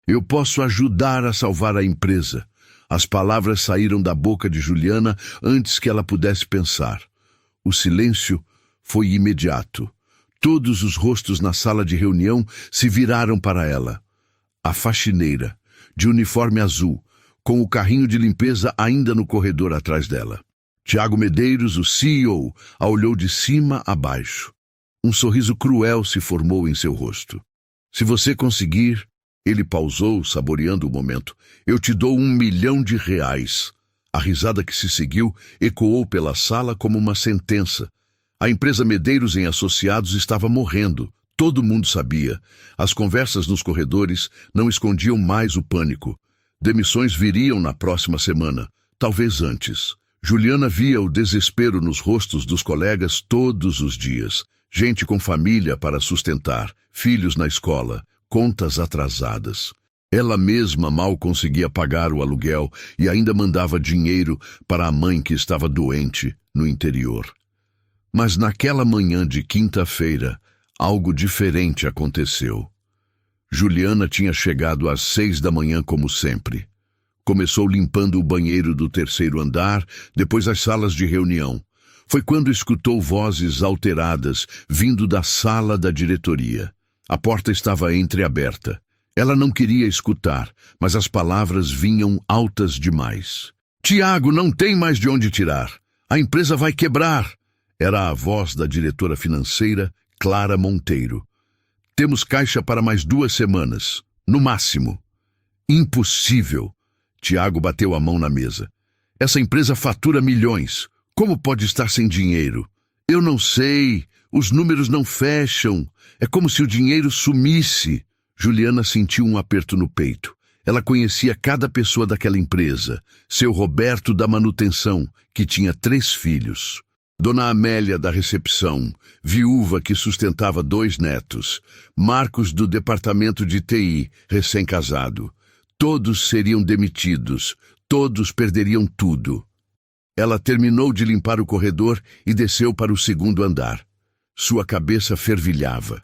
Eu posso ajudar a salvar a empresa. As palavras saíram da boca de Juliana antes que ela pudesse pensar. O silêncio foi imediato. Todos os rostos na sala de reunião se viraram para ela. A faxineira, de uniforme azul, com o carrinho de limpeza ainda no corredor atrás dela. Tiago Medeiros, o CEO, a olhou de cima a baixo. Um sorriso cruel se formou em seu rosto. Se você conseguir... Ele pausou, saboreando o momento. Eu te dou R$1 milhão. A risada que se seguiu ecoou pela sala como uma sentença. A empresa Medeiros em Associados estava morrendo. Todo mundo sabia. As conversas nos corredores não escondiam mais o pânico. Demissões viriam na próxima semana, talvez antes. Juliana via o desespero nos rostos dos colegas todos os dias. Gente com família para sustentar, filhos na escola, contas atrasadas. Ela mesma mal conseguia pagar o aluguel e ainda mandava dinheiro para a mãe que estava doente no interior. Mas naquela manhã de quinta-feira, algo diferente aconteceu. Juliana tinha chegado às 6 da manhã como sempre. Começou limpando o banheiro do 3º andar, depois as salas de reunião. Foi quando escutou vozes alteradas vindo da sala da diretoria. A porta estava entreaberta. Ela não queria escutar, mas as palavras vinham altas demais. Tiago, não tem mais de onde tirar. A empresa vai quebrar. Era a voz da diretora financeira, Clara Monteiro. Temos caixa para mais 2 semanas, no máximo. Impossível. Tiago bateu a mão na mesa. Essa empresa fatura milhões. Como pode estar sem dinheiro? Eu não sei. Os números não fecham. É como se o dinheiro sumisse. Juliana sentiu um aperto no peito. Ela conhecia cada pessoa daquela empresa. Seu Roberto da manutenção, que tinha 3 filhos. Dona Amélia da recepção, viúva que sustentava 2 netos. Marcos do departamento de TI, recém-casado. Todos seriam demitidos. Todos perderiam tudo. Ela terminou de limpar o corredor e desceu para o 2º andar. Sua cabeça fervilhava.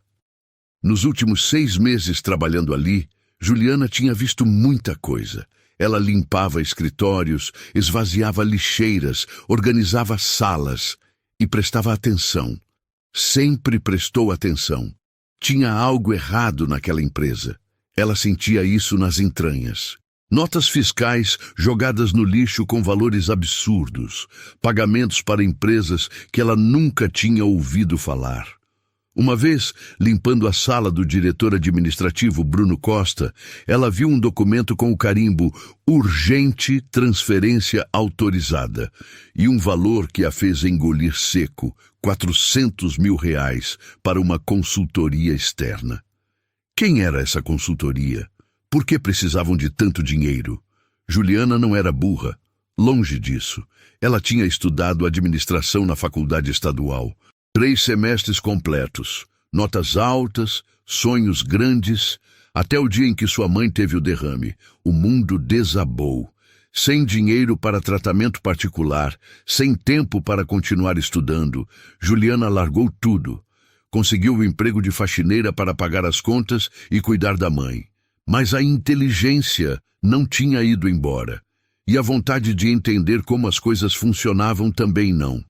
Nos últimos 6 meses trabalhando ali, Juliana tinha visto muita coisa. Ela limpava escritórios, esvaziava lixeiras, organizava salas e prestava atenção. Sempre prestou atenção. Tinha algo errado naquela empresa. Ela sentia isso nas entranhas. Notas fiscais jogadas no lixo com valores absurdos, pagamentos para empresas que ela nunca tinha ouvido falar. Uma vez, limpando a sala do diretor administrativo Bruno Costa, ela viu um documento com o carimbo Urgente Transferência Autorizada e um valor que a fez engolir seco, R$400 mil para uma consultoria externa. Quem era essa consultoria? Por que precisavam de tanto dinheiro? Juliana não era burra. Longe disso. Ela tinha estudado administração na faculdade estadual. 3 semestres completos. Notas altas, sonhos grandes. Até o dia em que sua mãe teve o derrame. O mundo desabou. Sem dinheiro para tratamento particular, sem tempo para continuar estudando, Juliana largou tudo. Conseguiu o emprego de faxineira para pagar as contas e cuidar da mãe. Mas a inteligência não tinha ido embora. E a vontade de entender como as coisas funcionavam também não.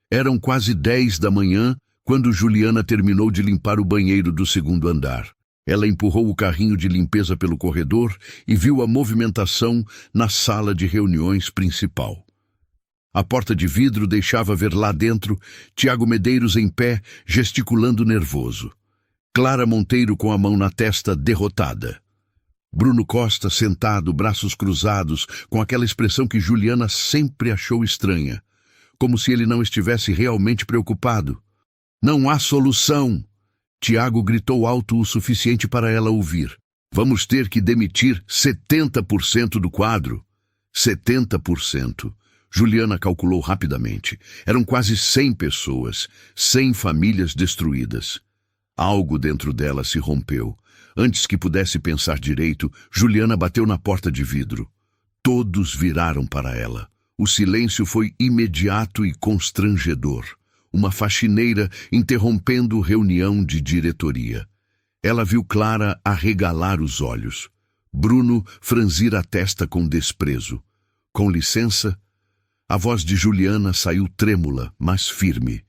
Eram quase 10 da manhã quando Juliana terminou de limpar o banheiro do 2º andar. Ela empurrou o carrinho de limpeza pelo corredor e viu a movimentação na sala de reuniões principal. A porta de vidro deixava ver lá dentro Tiago Medeiros em pé, gesticulando nervoso. Clara Monteiro com a mão na testa, derrotada. Bruno Costa sentado, braços cruzados, com aquela expressão que Juliana sempre achou estranha, como se ele não estivesse realmente preocupado. Não há solução! Tiago gritou alto o suficiente para ela ouvir. Vamos ter que demitir 70% do quadro. 70%. Juliana calculou rapidamente. Eram quase 100 pessoas, 100 famílias destruídas. Algo dentro dela se rompeu. Antes que pudesse pensar direito, Juliana bateu na porta de vidro. Todos viraram para ela. O silêncio foi imediato e constrangedor. Uma faxineira interrompendo reunião de diretoria. Ela viu Clara arregalar os olhos. Bruno franzira a testa com desprezo. Com licença, a voz de Juliana saiu trêmula, mas firme.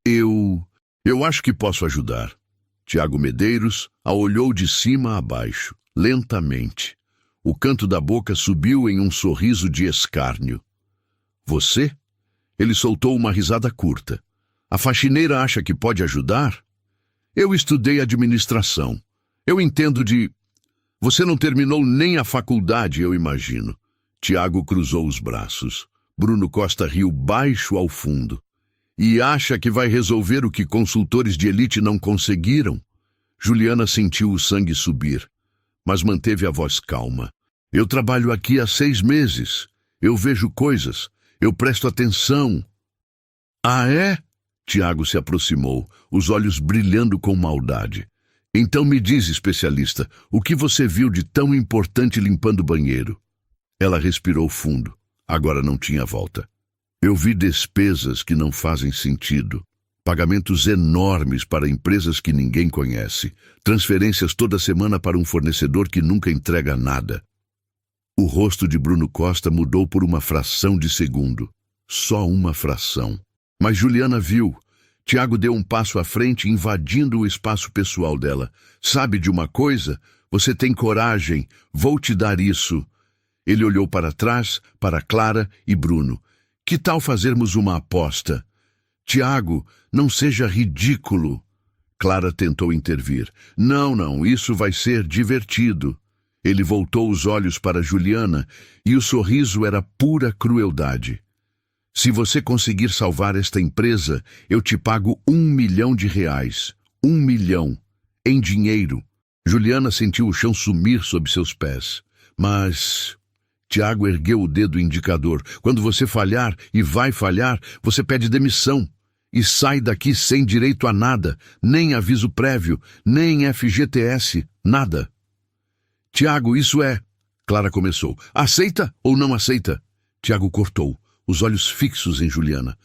Eu acho que posso ajudar. Tiago Medeiros a olhou de cima a baixo, lentamente. O canto da boca subiu em um sorriso de escárnio. Você? Ele soltou uma risada curta. A faxineira acha que pode ajudar? Eu estudei administração. Eu entendo de... Você não terminou nem a faculdade, eu imagino. Tiago cruzou os braços. Bruno Costa riu baixo ao fundo. E acha que vai resolver o que consultores de elite não conseguiram? Juliana sentiu o sangue subir, mas manteve a voz calma. Eu trabalho aqui há 6 meses. Eu vejo coisas. Eu presto atenção. Ah, é? Tiago se aproximou, os olhos brilhando com maldade. Então me diz, especialista, o que você viu de tão importante limpando o banheiro? Ela respirou fundo. Agora não tinha volta. Eu vi despesas que não fazem sentido. Pagamentos enormes para empresas que ninguém conhece. Transferências toda semana para um fornecedor que nunca entrega nada. O rosto de Bruno Costa mudou por uma fração de segundo. Só uma fração. Mas Juliana viu. Tiago deu um passo à frente, invadindo o espaço pessoal dela. Sabe de uma coisa? Você tem coragem. Vou te dar isso. Ele olhou para trás, para Clara e Bruno. Que tal fazermos uma aposta? Tiago, não seja ridículo. Clara tentou intervir. Não, isso vai ser divertido. Ele voltou os olhos para Juliana e o sorriso era pura crueldade. Se você conseguir salvar esta empresa, eu te pago R$1 milhão. R$1 milhão. Em dinheiro. Juliana sentiu o chão sumir sob seus pés. Mas... Tiago ergueu o dedo indicador. Quando você falhar, e vai falhar, você pede demissão. E sai daqui sem direito a nada, nem aviso prévio, nem FGTS, nada. Tiago, isso é... Clara começou. Aceita ou não aceita? Tiago cortou, os olhos fixos em Juliana.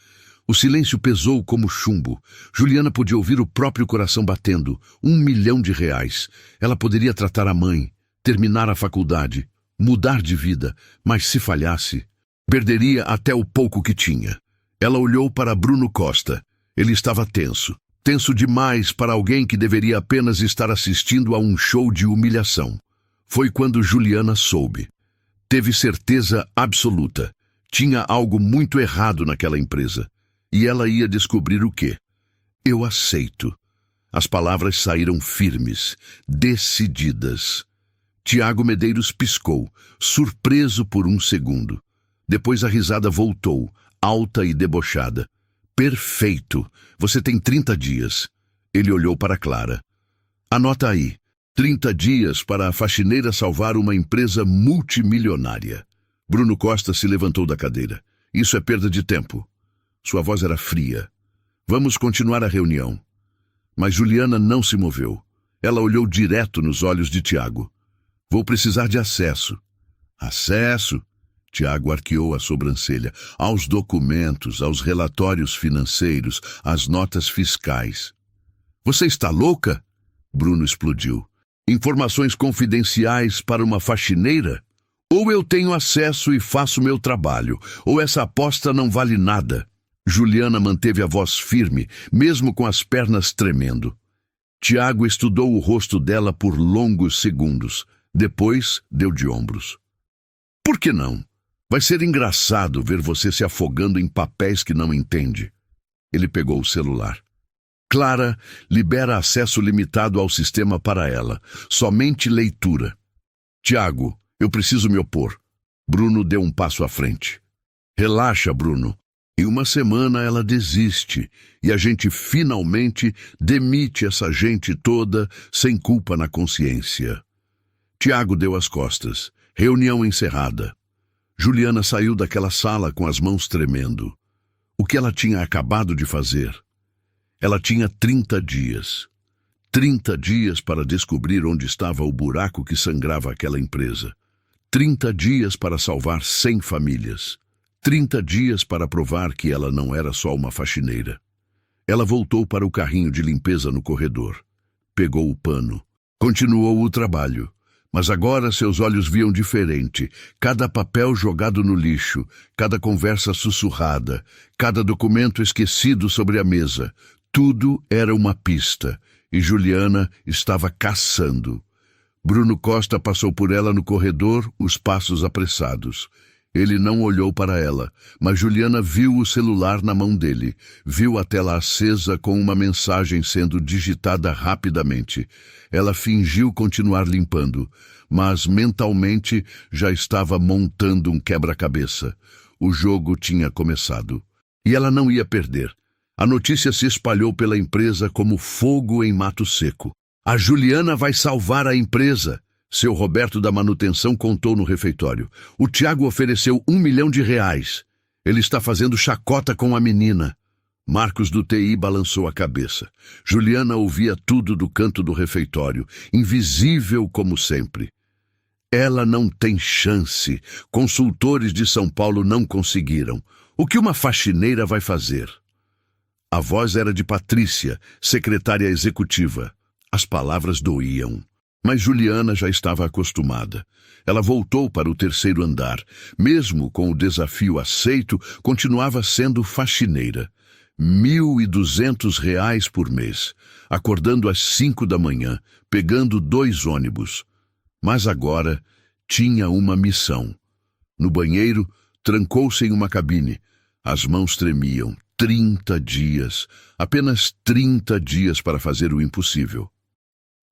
O silêncio pesou como chumbo. Juliana podia ouvir o próprio coração batendo. R$1 milhão. Ela poderia tratar a mãe, terminar a faculdade, mudar de vida, mas se falhasse, perderia até o pouco que tinha. Ela olhou para Bruno Costa. Ele estava tenso. Tenso demais para alguém que deveria apenas estar assistindo a um show de humilhação. Foi quando Juliana soube. Teve certeza absoluta. Tinha algo muito errado naquela empresa. E ela ia descobrir o quê? Eu aceito. As palavras saíram firmes, decididas. Tiago Medeiros piscou, surpreso por um segundo. Depois a risada voltou, alta e debochada. Perfeito! Você tem 30 dias. Ele olhou para Clara. Anota aí. 30 dias para a faxineira salvar uma empresa multimilionária. Bruno Costa se levantou da cadeira. Isso é perda de tempo. Sua voz era fria. Vamos continuar a reunião. Mas Juliana não se moveu. Ela olhou direto nos olhos de Tiago. Vou precisar de acesso. Acesso? Tiago arqueou a sobrancelha. Aos documentos, aos relatórios financeiros, às notas fiscais. Você está louca? Bruno explodiu. Informações confidenciais para uma faxineira? Ou eu tenho acesso e faço meu trabalho, ou essa aposta não vale nada. Juliana manteve a voz firme, mesmo com as pernas tremendo. Tiago estudou o rosto dela por longos segundos. Depois deu de ombros. Por que não? Vai ser engraçado ver você se afogando em papéis que não entende. Ele pegou o celular. Clara, libera acesso limitado ao sistema para ela. Somente leitura. Tiago, eu preciso me opor. Bruno deu um passo à frente. Relaxa, Bruno. Em uma semana ela desiste e a gente finalmente demite essa gente toda sem culpa na consciência. Tiago deu as costas. Reunião encerrada. Juliana saiu daquela sala com as mãos tremendo. O que ela tinha acabado de fazer? Ela tinha 30 dias. 30 dias para descobrir onde estava o buraco que sangrava aquela empresa. 30 dias para salvar 100 famílias. 30 dias para provar que ela não era só uma faxineira. Ela voltou para o carrinho de limpeza no corredor. Pegou o pano. Continuou o trabalho. Mas agora seus olhos viam diferente. Cada papel jogado no lixo, cada conversa sussurrada, cada documento esquecido sobre a mesa. Tudo era uma pista, e Juliana estava caçando. Bruno Costa passou por ela no corredor, os passos apressados. Ele não olhou para ela, mas Juliana viu o celular na mão dele. Viu a tela acesa com uma mensagem sendo digitada rapidamente. Ela fingiu continuar limpando, mas mentalmente já estava montando um quebra-cabeça. O jogo tinha começado. E ela não ia perder. A notícia se espalhou pela empresa como fogo em mato seco. A Juliana vai salvar a empresa. Seu Roberto da manutenção contou no refeitório. O Tiago ofereceu R$1 milhão. Ele está fazendo chacota com a menina. Marcos do TI balançou a cabeça. Juliana ouvia tudo do canto do refeitório, invisível como sempre. Ela não tem chance. Consultores de São Paulo não conseguiram. O que uma faxineira vai fazer? A voz era de Patrícia, secretária executiva. As palavras doíam. Mas Juliana já estava acostumada. Ela voltou para o terceiro andar. Mesmo com o desafio aceito, continuava sendo faxineira. R$1.200 por mês, acordando às 5 da manhã, pegando 2 ônibus. Mas agora tinha uma missão. No banheiro, trancou-se em uma cabine. As mãos tremiam. 30 dias. Apenas 30 dias para fazer o impossível.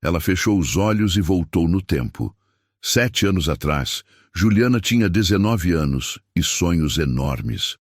Ela fechou os olhos e voltou no tempo. 7 anos atrás, Juliana tinha 19 anos e sonhos enormes.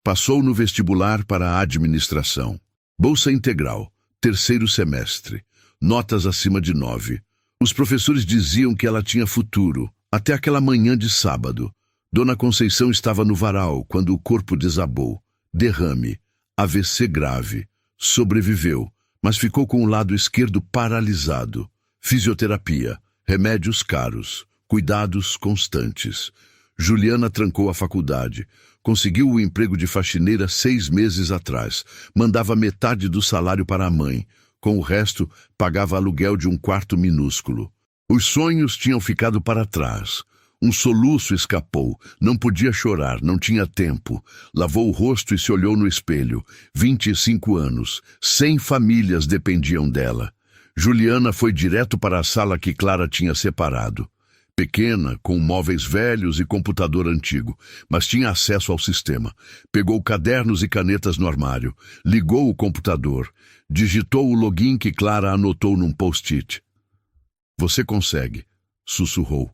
Passou no vestibular para a administração. Bolsa integral, 3º semestre. Notas acima de 9. Os professores diziam que ela tinha futuro, até aquela manhã de sábado. Dona Conceição estava no varal quando o corpo desabou. Derrame, AVC grave. Sobreviveu, mas ficou com o lado esquerdo paralisado. Fisioterapia, remédios caros, cuidados constantes. Juliana trancou a faculdade. Conseguiu o emprego de faxineira 6 meses atrás. Mandava metade do salário para a mãe. Com o resto, pagava aluguel de um quarto minúsculo. Os sonhos tinham ficado para trás. Um soluço escapou. Não podia chorar, não tinha tempo. Lavou o rosto e se olhou no espelho. 25 anos. 100 famílias dependiam dela. Juliana foi direto para a sala que Clara tinha separado. Pequena, com móveis velhos e computador antigo, mas tinha acesso ao sistema. Pegou cadernos e canetas no armário. Ligou o computador. Digitou o login que Clara anotou num post-it. "Você consegue", sussurrou.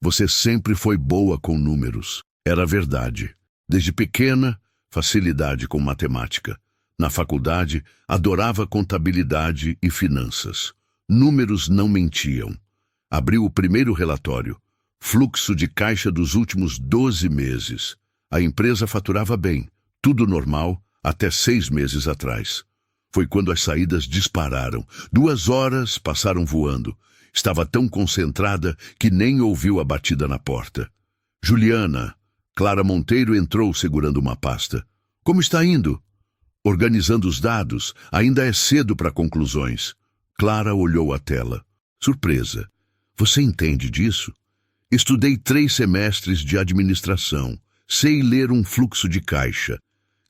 "Você sempre foi boa com números." Era verdade. Desde pequena, facilidade com matemática. Na faculdade, adorava contabilidade e finanças. Números não mentiam. Abriu o primeiro relatório. Fluxo de caixa dos últimos 12 meses. A empresa faturava bem. Tudo normal, até 6 meses atrás. Foi quando as saídas dispararam. 2 horas passaram voando. Estava tão concentrada que nem ouviu a batida na porta. "Juliana." Clara Monteiro entrou segurando uma pasta. "Como está indo?" "Organizando os dados. Ainda é cedo para conclusões." Clara olhou a tela. Surpresa. "Você entende disso?" "Estudei 3 semestres de administração. Sei ler um fluxo de caixa."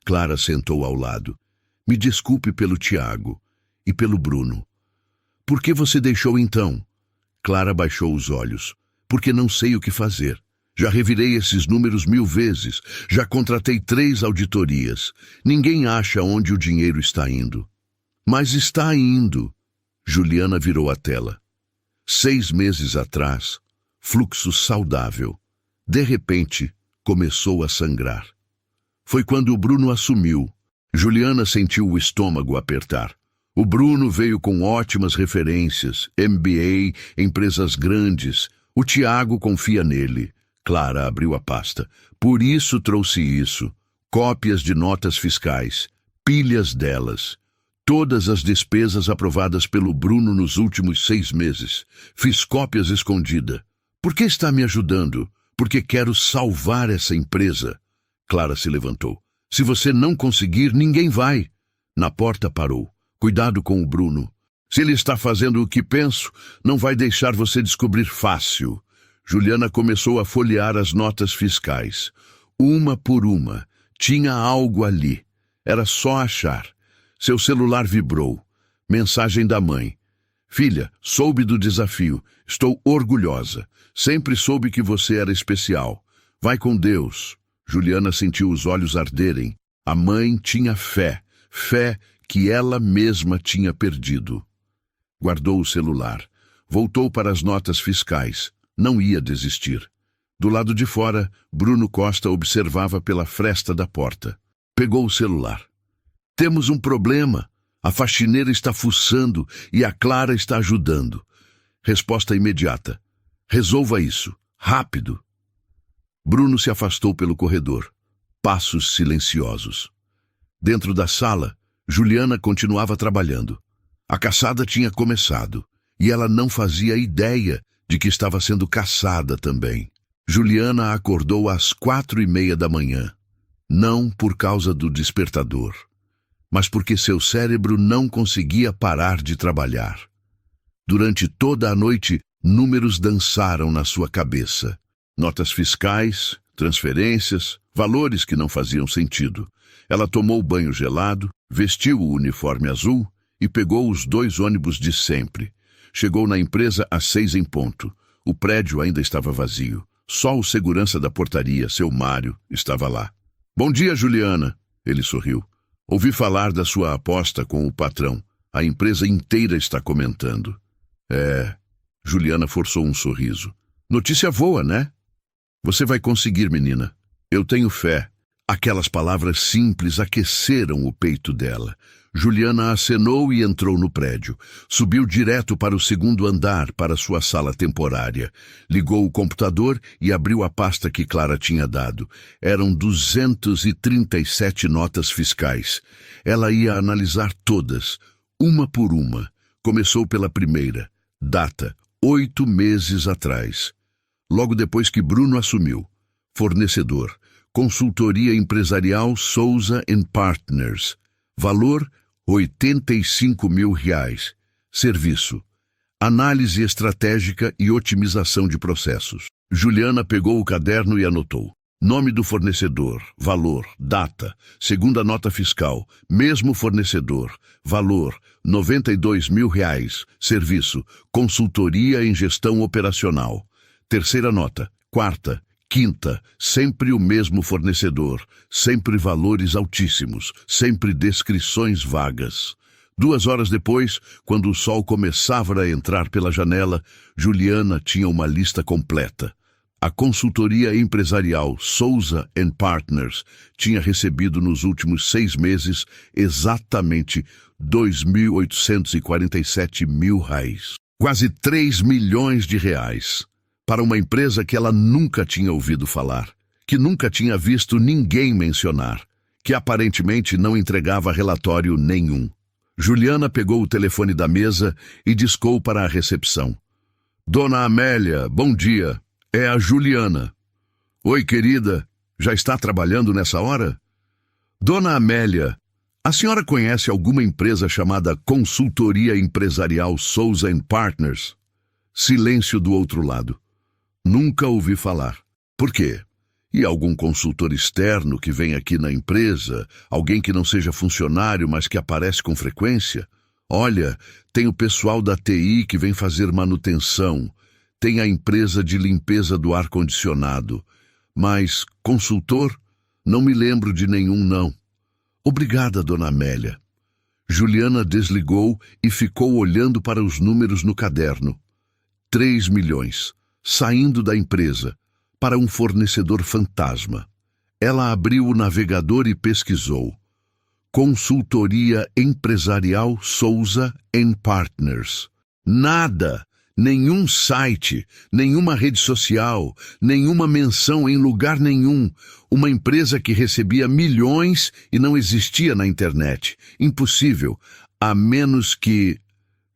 Clara sentou ao lado. "Me desculpe pelo Tiago e pelo Bruno." "Por que você deixou então?" Clara baixou os olhos. "Porque não sei o que fazer. Já revirei esses números 1000 vezes. Já contratei 3 auditorias. Ninguém acha onde o dinheiro está indo." "Mas está indo." Juliana virou a tela. 6 meses atrás, fluxo saudável. De repente, começou a sangrar. Foi quando o Bruno assumiu. Juliana sentiu o estômago apertar. O Bruno veio com ótimas referências, MBA, empresas grandes. O Tiago confia nele. Clara abriu a pasta. "Por isso trouxe isso. Cópias de notas fiscais. Pilhas delas. Todas as despesas aprovadas pelo Bruno nos últimos 6 meses. Fiz cópias escondidas. Por que está me ajudando? Porque quero salvar essa empresa." Clara se levantou. "Se você não conseguir, ninguém vai." Na porta parou. "Cuidado com o Bruno." Se ele está fazendo o que penso, não vai deixar você descobrir fácil. Juliana começou a folhear as notas fiscais. Uma por uma. Tinha algo ali. Era só achar. Seu celular vibrou. Mensagem da mãe. Filha, soube do desafio. Estou orgulhosa. Sempre soube que você era especial. Vai com Deus. Juliana sentiu os olhos arderem. A mãe tinha fé. Fé que ela mesma tinha perdido. Guardou o celular. Voltou para as notas fiscais. Não ia desistir. Do lado de fora, Bruno Costa observava pela fresta da porta. Pegou o celular. Temos um problema. A faxineira está fuçando e a Clara está ajudando. Resposta imediata. Resolva isso. Rápido. Bruno se afastou pelo corredor. Passos silenciosos. Dentro da sala, Juliana continuava trabalhando. A caçada tinha começado e ela não fazia ideia de que estava sendo caçada também. Juliana acordou às 4:30 da manhã. Não por causa do despertador, mas porque seu cérebro não conseguia parar de trabalhar. Durante toda a noite, números dançaram na sua cabeça. Notas fiscais, transferências, valores que não faziam sentido. Ela tomou banho gelado, vestiu o uniforme azul e pegou os 2 ônibus de sempre. Chegou na empresa às 6 em ponto. O prédio ainda estava vazio. Só o segurança da portaria, seu Mário, estava lá. Bom dia, Juliana. Ele sorriu. Ouvi falar da sua aposta com o patrão. A empresa inteira está comentando. Juliana forçou um sorriso. Notícia boa, né? Você vai conseguir, menina. Eu tenho fé. Aquelas palavras simples aqueceram o peito dela. Juliana acenou e entrou no prédio. Subiu direto para o 2º andar, para sua sala temporária. Ligou o computador e abriu a pasta que Clara tinha dado. Eram 237 notas fiscais. Ela ia analisar todas, uma por uma. Começou pela primeira. Data, 8 meses atrás. Logo depois que Bruno assumiu. Fornecedor, consultoria empresarial Souza & Partners. Valor, R$85 mil. Serviço, análise estratégica e otimização de processos. Juliana pegou o caderno e anotou. Nome do fornecedor, valor, data, segunda nota fiscal, mesmo fornecedor, valor, R$92 mil. Serviço, consultoria em gestão operacional. Terceira nota, quarta, quinta, sempre o mesmo fornecedor, sempre valores altíssimos, sempre descrições vagas. 2 horas depois, quando o sol começava a entrar pela janela, Juliana tinha uma lista completa. A consultoria empresarial Souza & Partners tinha recebido nos últimos 6 meses exatamente R$2.847 mil. Quase R$3 milhões. Para uma empresa que ela nunca tinha ouvido falar, que nunca tinha visto ninguém mencionar, que aparentemente não entregava relatório nenhum. Juliana pegou o telefone da mesa e discou para a recepção. Dona Amélia, bom dia. É a Juliana. Oi, querida. Já está trabalhando nessa hora? Dona Amélia, a senhora conhece alguma empresa chamada Consultoria Empresarial Souza & Partners? Silêncio do outro lado. Nunca ouvi falar. Por quê? E algum consultor externo que vem aqui na empresa? Alguém que não seja funcionário, mas que aparece com frequência? Olha, tem o pessoal da TI que vem fazer manutenção. Tem a empresa de limpeza do ar-condicionado. Mas, consultor? Não me lembro de nenhum, não. Obrigada, dona Amélia. Juliana desligou e ficou olhando para os números no caderno. 3 milhões. Saindo da empresa, para um fornecedor fantasma. Ela abriu o navegador e pesquisou. Consultoria Empresarial Souza & Partners. Nada! Nenhum site, nenhuma rede social, nenhuma menção em lugar nenhum. Uma empresa que recebia milhões e não existia na internet. Impossível, a menos que...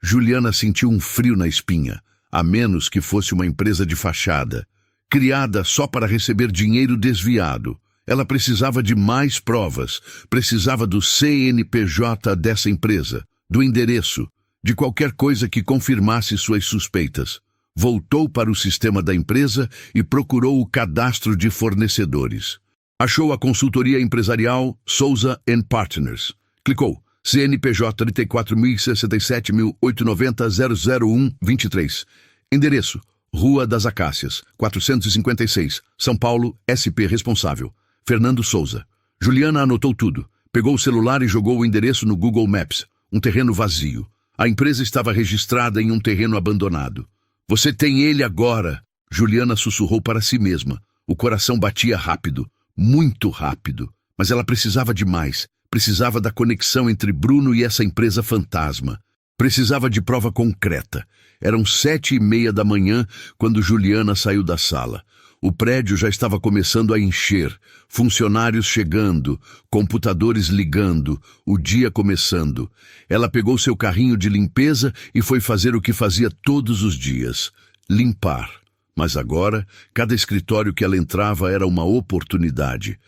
Juliana sentiu um frio na espinha. A menos que fosse uma empresa de fachada, criada só para receber dinheiro desviado. Ela precisava de mais provas, precisava do CNPJ dessa empresa, do endereço. de qualquer coisa que confirmasse suas suspeitas. Voltou para o sistema da empresa e procurou o cadastro de fornecedores. Achou a consultoria empresarial Souza Partners. Clicou. CNPJ 34.067.890.001.23. Endereço: Rua das Acácias, 456, São Paulo, SP responsável: Fernando Souza. Juliana anotou tudo. Pegou o celular e jogou o endereço no Google Maps. Um terreno vazio. A empresa estava registrada em um terreno abandonado. Você tem ele agora, Juliana sussurrou para si mesma. O coração batia rápido, muito rápido. Mas ela precisava de mais. Precisava da conexão entre Bruno e essa empresa fantasma. Precisava de prova concreta. Eram 7:30 da manhã quando Juliana saiu da sala. O prédio já estava começando a encher. Funcionários chegando, computadores ligando, o dia começando. Ela pegou seu carrinho de limpeza e foi fazer o que fazia todos os dias: limpar. Mas agora, cada escritório que ela entrava era uma oportunidade.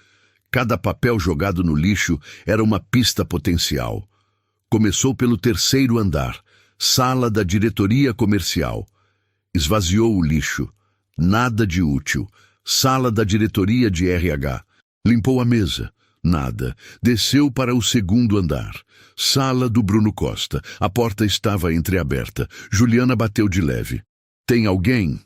Cada papel jogado no lixo era uma pista potencial. Começou pelo 3º andar, sala da diretoria comercial. Esvaziou o lixo. Nada de útil. Sala da diretoria de RH. Limpou a mesa. Nada. Desceu para o 2º andar. Sala do Bruno Costa. A porta estava entreaberta. Juliana bateu de leve. Tem alguém?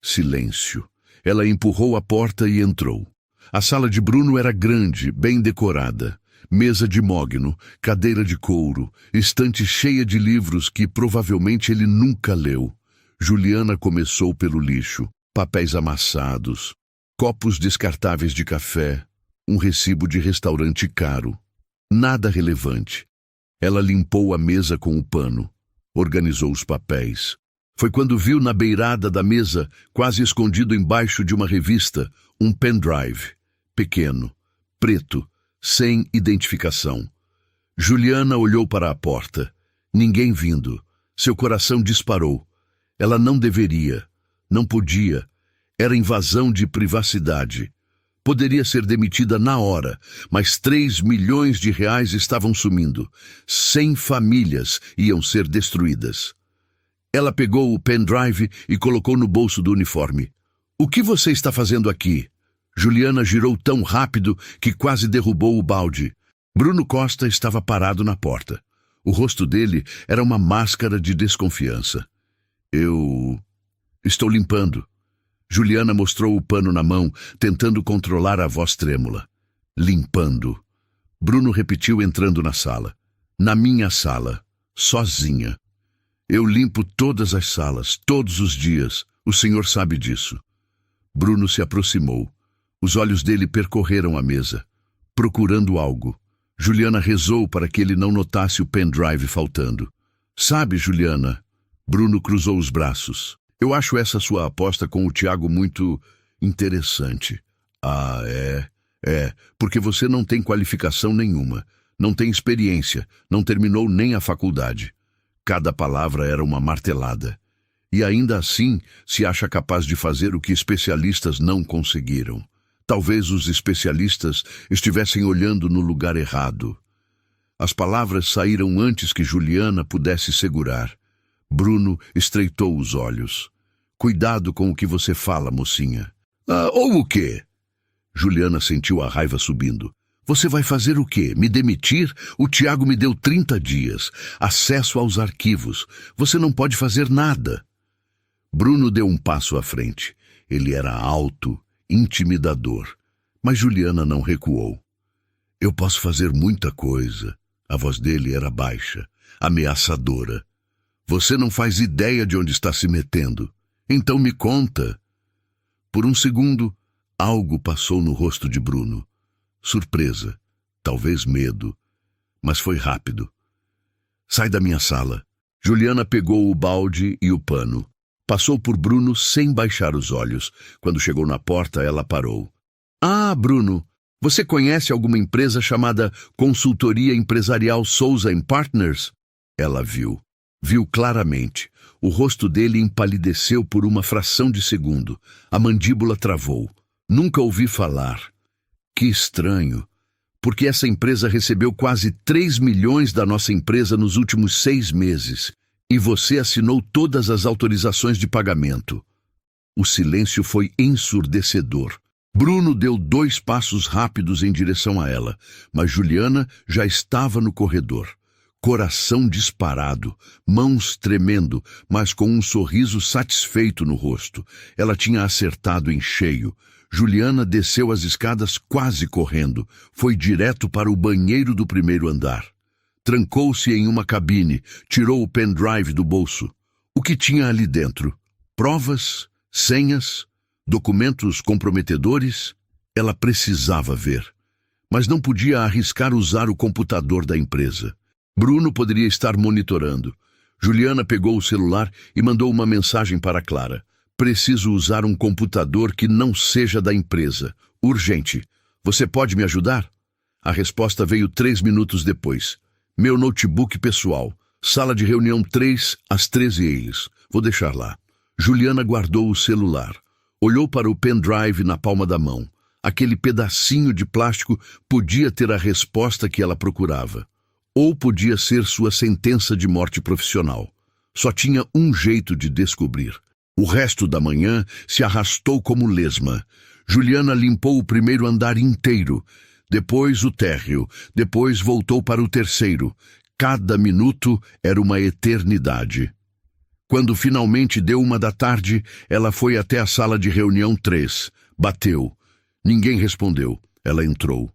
Silêncio. Ela empurrou a porta e entrou. A sala de Bruno era grande, bem decorada. Mesa de mogno, cadeira de couro, estante cheia de livros que provavelmente ele nunca leu. Juliana começou pelo lixo. Papéis amassados, copos descartáveis de café, um recibo de restaurante caro. Nada relevante. Ela limpou a mesa com o pano, organizou os papéis. Foi quando viu na beirada da mesa, quase escondido embaixo de uma revista, um pendrive, pequeno, preto, sem identificação. Juliana olhou para a porta. Ninguém vindo. Seu coração disparou. Ela não deveria. Não podia. Era invasão de privacidade. Poderia ser demitida na hora, mas 3 milhões de reais estavam sumindo. 100 famílias iam ser destruídas. Ela pegou o pendrive e colocou no bolso do uniforme. O que você está fazendo aqui? Juliana girou tão rápido que quase derrubou o balde. Bruno Costa estava parado na porta. O rosto dele era uma máscara de desconfiança. Estou limpando. Juliana mostrou o pano na mão, tentando controlar a voz trêmula. Limpando. Bruno repetiu entrando na sala. Na minha sala. Sozinha. Eu limpo todas as salas, todos os dias. O senhor sabe disso. Bruno se aproximou. Os olhos dele percorreram a mesa, procurando algo. Juliana rezou para que ele não notasse o pendrive faltando. Sabe, Juliana? Bruno cruzou os braços. Eu acho essa sua aposta com o Tiago muito interessante. Ah, é, porque você não tem qualificação nenhuma, não tem experiência, não terminou nem a faculdade. Cada palavra era uma martelada. E ainda assim se acha capaz de fazer o que especialistas não conseguiram. Talvez os especialistas estivessem olhando no lugar errado. As palavras saíram antes que Juliana pudesse segurar. Bruno estreitou os olhos. Cuidado com o que você fala, mocinha. Ou o quê? Juliana sentiu a raiva subindo. Você vai fazer o quê? Me demitir? O Tiago me deu 30 dias. Acesso aos arquivos. Você não pode fazer nada. Bruno deu um passo à frente. Ele era alto, intimidador. Mas Juliana não recuou. Eu posso fazer muita coisa. A voz dele era baixa, ameaçadora. Você não faz ideia de onde está se metendo. Então me conta. Por um segundo, algo passou no rosto de Bruno. Surpresa, talvez medo, mas foi rápido. Sai da minha sala. Juliana pegou o balde e o pano. Passou por Bruno sem baixar os olhos. Quando chegou na porta, ela parou. Ah, Bruno, você conhece alguma empresa chamada Consultoria Empresarial Souza Partners? Ela viu. Viu claramente. O rosto dele empalideceu por uma fração de segundo. A mandíbula travou. Nunca ouvi falar. Que estranho. Porque essa empresa recebeu quase 3 milhões da nossa empresa nos últimos 6 meses. E você assinou todas as autorizações de pagamento. O silêncio foi ensurdecedor. Bruno deu 2 passos rápidos em direção a ela, mas Juliana já estava no corredor. Coração disparado, mãos tremendo, mas com um sorriso satisfeito no rosto. Ela tinha acertado em cheio. Juliana desceu as escadas quase correndo. Foi direto para o banheiro do primeiro andar. Trancou-se em uma cabine, tirou o pendrive do bolso. O que tinha ali dentro? Provas? Senhas? Documentos comprometedores? Ela precisava ver. Mas não podia arriscar usar o computador da empresa. Bruno poderia estar monitorando. Juliana pegou o celular e mandou uma mensagem para Clara. Preciso usar um computador que não seja da empresa. Urgente. Você pode me ajudar? A resposta veio 3 minutos depois. Meu notebook pessoal. Sala de reunião 3, às 13h. Vou deixar lá. Juliana guardou o celular. Olhou para o pendrive na palma da mão. Aquele pedacinho de plástico podia ter a resposta que ela procurava. Ou podia ser sua sentença de morte profissional. Só tinha um jeito de descobrir. O resto da manhã se arrastou como lesma. Juliana limpou o primeiro andar inteiro, depois o térreo, depois voltou para o terceiro. Cada minuto era uma eternidade. Quando finalmente deu 1h da tarde, ela foi até a sala de reunião 3. Bateu. Ninguém respondeu. Ela entrou.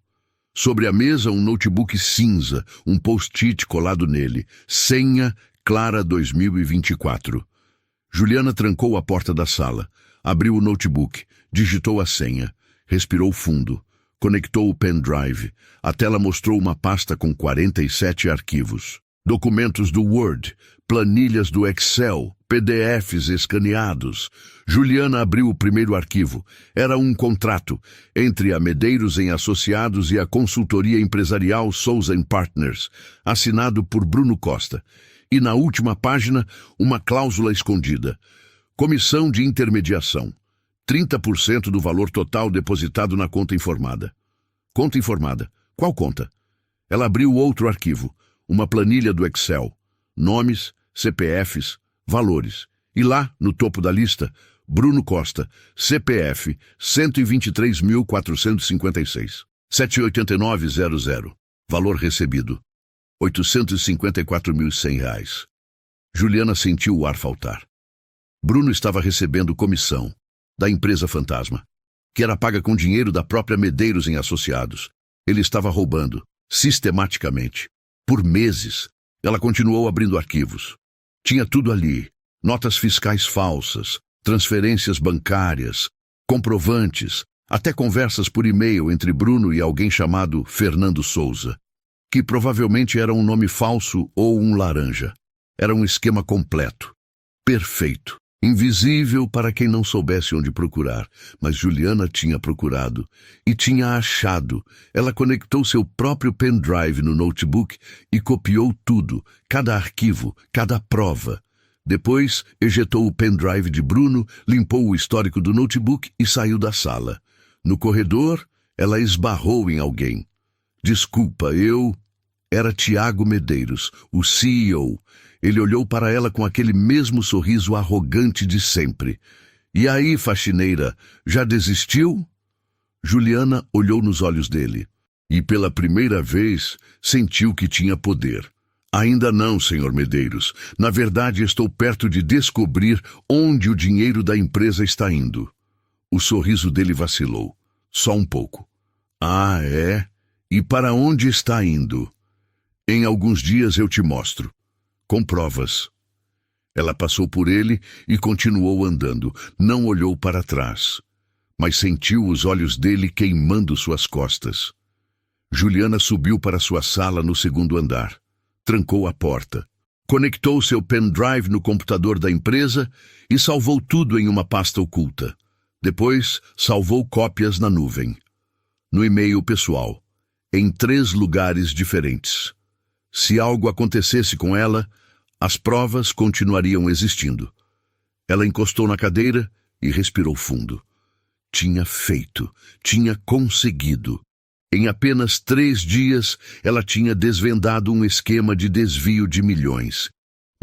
Sobre a mesa, um notebook cinza, um post-it colado nele. Senha Clara 2024. Juliana trancou a porta da sala. Abriu o notebook. Digitou a senha. Respirou fundo. Conectou o pendrive. A tela mostrou uma pasta com 47 arquivos. Documentos do Word, planilhas do Excel, PDFs escaneados. Juliana abriu o primeiro arquivo. Era um contrato entre a Medeiros em Associados e a consultoria empresarial Souza Partners, assinado por Bruno Costa. E na última página, uma cláusula escondida. Comissão de intermediação. 30% do valor total depositado na conta informada. Conta informada. Qual conta? Ela abriu outro arquivo. Uma planilha do Excel. Nomes, CPFs, valores. E lá, no topo da lista, Bruno Costa, CPF 123.456. 78900. Valor recebido. R$ 854.100. Juliana sentiu o ar faltar. Bruno estava recebendo comissão da empresa fantasma, que era paga com dinheiro da própria Medeiros em Associados. Ele estava roubando, sistematicamente. Por meses, ela continuou abrindo arquivos. Tinha tudo ali: notas fiscais falsas, transferências bancárias, comprovantes, até conversas por e-mail entre Bruno e alguém chamado Fernando Souza, que provavelmente era um nome falso ou um laranja. Era um esquema completo, perfeito, invisível para quem não soubesse onde procurar, mas Juliana tinha procurado e tinha achado. Ela conectou seu próprio pendrive no notebook e copiou tudo, cada arquivo, cada prova. Depois, ejetou o pendrive de Bruno, limpou o histórico do notebook e saiu da sala. No corredor, ela esbarrou em alguém. Desculpa, eu... Era Tiago Medeiros, o CEO. Ele olhou para ela com aquele mesmo sorriso arrogante de sempre. E aí, faxineira, já desistiu? Juliana olhou nos olhos dele e, pela primeira vez, sentiu que tinha poder. Ainda não, senhor Medeiros. Na verdade, estou perto de descobrir onde o dinheiro da empresa está indo. O sorriso dele vacilou. Só um pouco. Ah, é? E para onde está indo? Em alguns dias eu te mostro. Com provas. Ela passou por ele e continuou andando. Não olhou para trás, mas sentiu os olhos dele queimando suas costas. Juliana subiu para sua sala no segundo andar. Trancou a porta. Conectou seu pendrive no computador da empresa e salvou tudo em uma pasta oculta. Depois, salvou cópias na nuvem. No e-mail pessoal. Em 3 lugares diferentes. Se algo acontecesse com ela, as provas continuariam existindo. Ela encostou na cadeira e respirou fundo. Tinha feito, tinha conseguido. Em apenas 3 dias, ela tinha desvendado um esquema de desvio de milhões.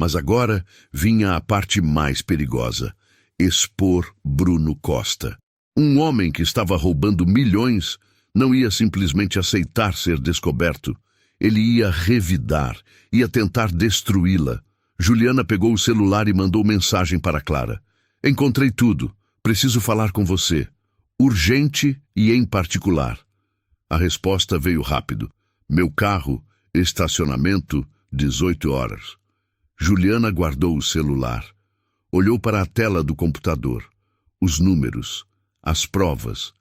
Mas agora vinha a parte mais perigosa: expor Bruno Costa. Um homem que estava roubando milhões não ia simplesmente aceitar ser descoberto. Ele ia revidar, ia tentar destruí-la. Juliana pegou o celular e mandou mensagem para Clara. Encontrei tudo. Preciso falar com você. Urgente e em particular. A resposta veio rápido. Meu carro, estacionamento, 18 horas. Juliana guardou o celular. Olhou para a tela do computador. Os números, as provas,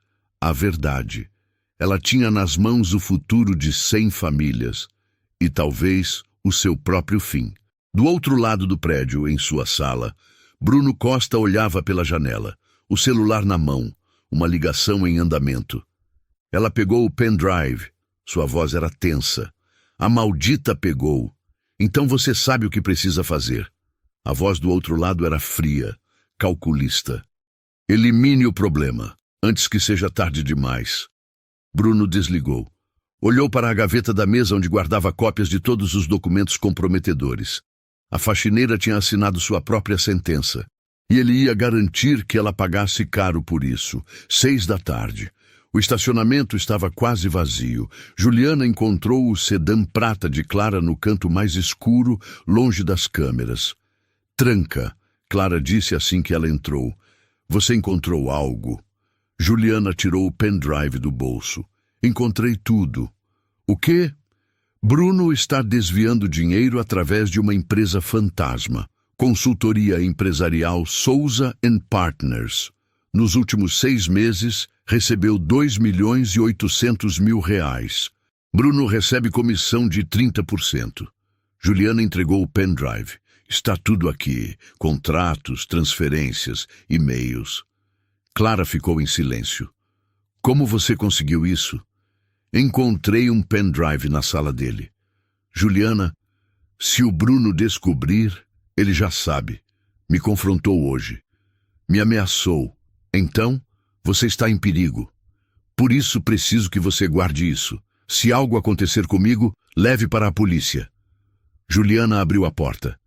a verdade. Ela tinha nas mãos o futuro de 100 famílias e talvez o seu próprio fim. Do outro lado do prédio, em sua sala, Bruno Costa olhava pela janela, o celular na mão, uma ligação em andamento. Ela pegou o pendrive. Sua voz era tensa. A maldita pegou. Então você sabe o que precisa fazer. A voz do outro lado era fria, calculista. Elimine o problema, antes que seja tarde demais. Bruno desligou. Olhou para a gaveta da mesa onde guardava cópias de todos os documentos comprometedores. A faxineira tinha assinado sua própria sentença. E ele ia garantir que ela pagasse caro por isso. 6 da tarde. O estacionamento estava quase vazio. Juliana encontrou o sedã prata de Clara no canto mais escuro, longe das câmeras. Tranca, Clara disse assim que ela entrou. Você encontrou algo? Juliana tirou o pendrive do bolso. Encontrei tudo. O quê? Bruno está desviando dinheiro através de uma empresa fantasma. Consultoria empresarial Souza & Partners. Nos últimos 6 meses, recebeu 2.800.000 reais. Bruno recebe comissão de 30%. Juliana entregou o pendrive. Está tudo aqui. Contratos, transferências, e-mails. Clara ficou em silêncio. Como você conseguiu isso? Encontrei um pendrive na sala dele. Juliana, se o Bruno descobrir, ele já sabe. Me confrontou hoje. Me ameaçou. Então, você está em perigo. Por isso preciso que você guarde isso. Se algo acontecer comigo, leve para a polícia. Juliana abriu a porta.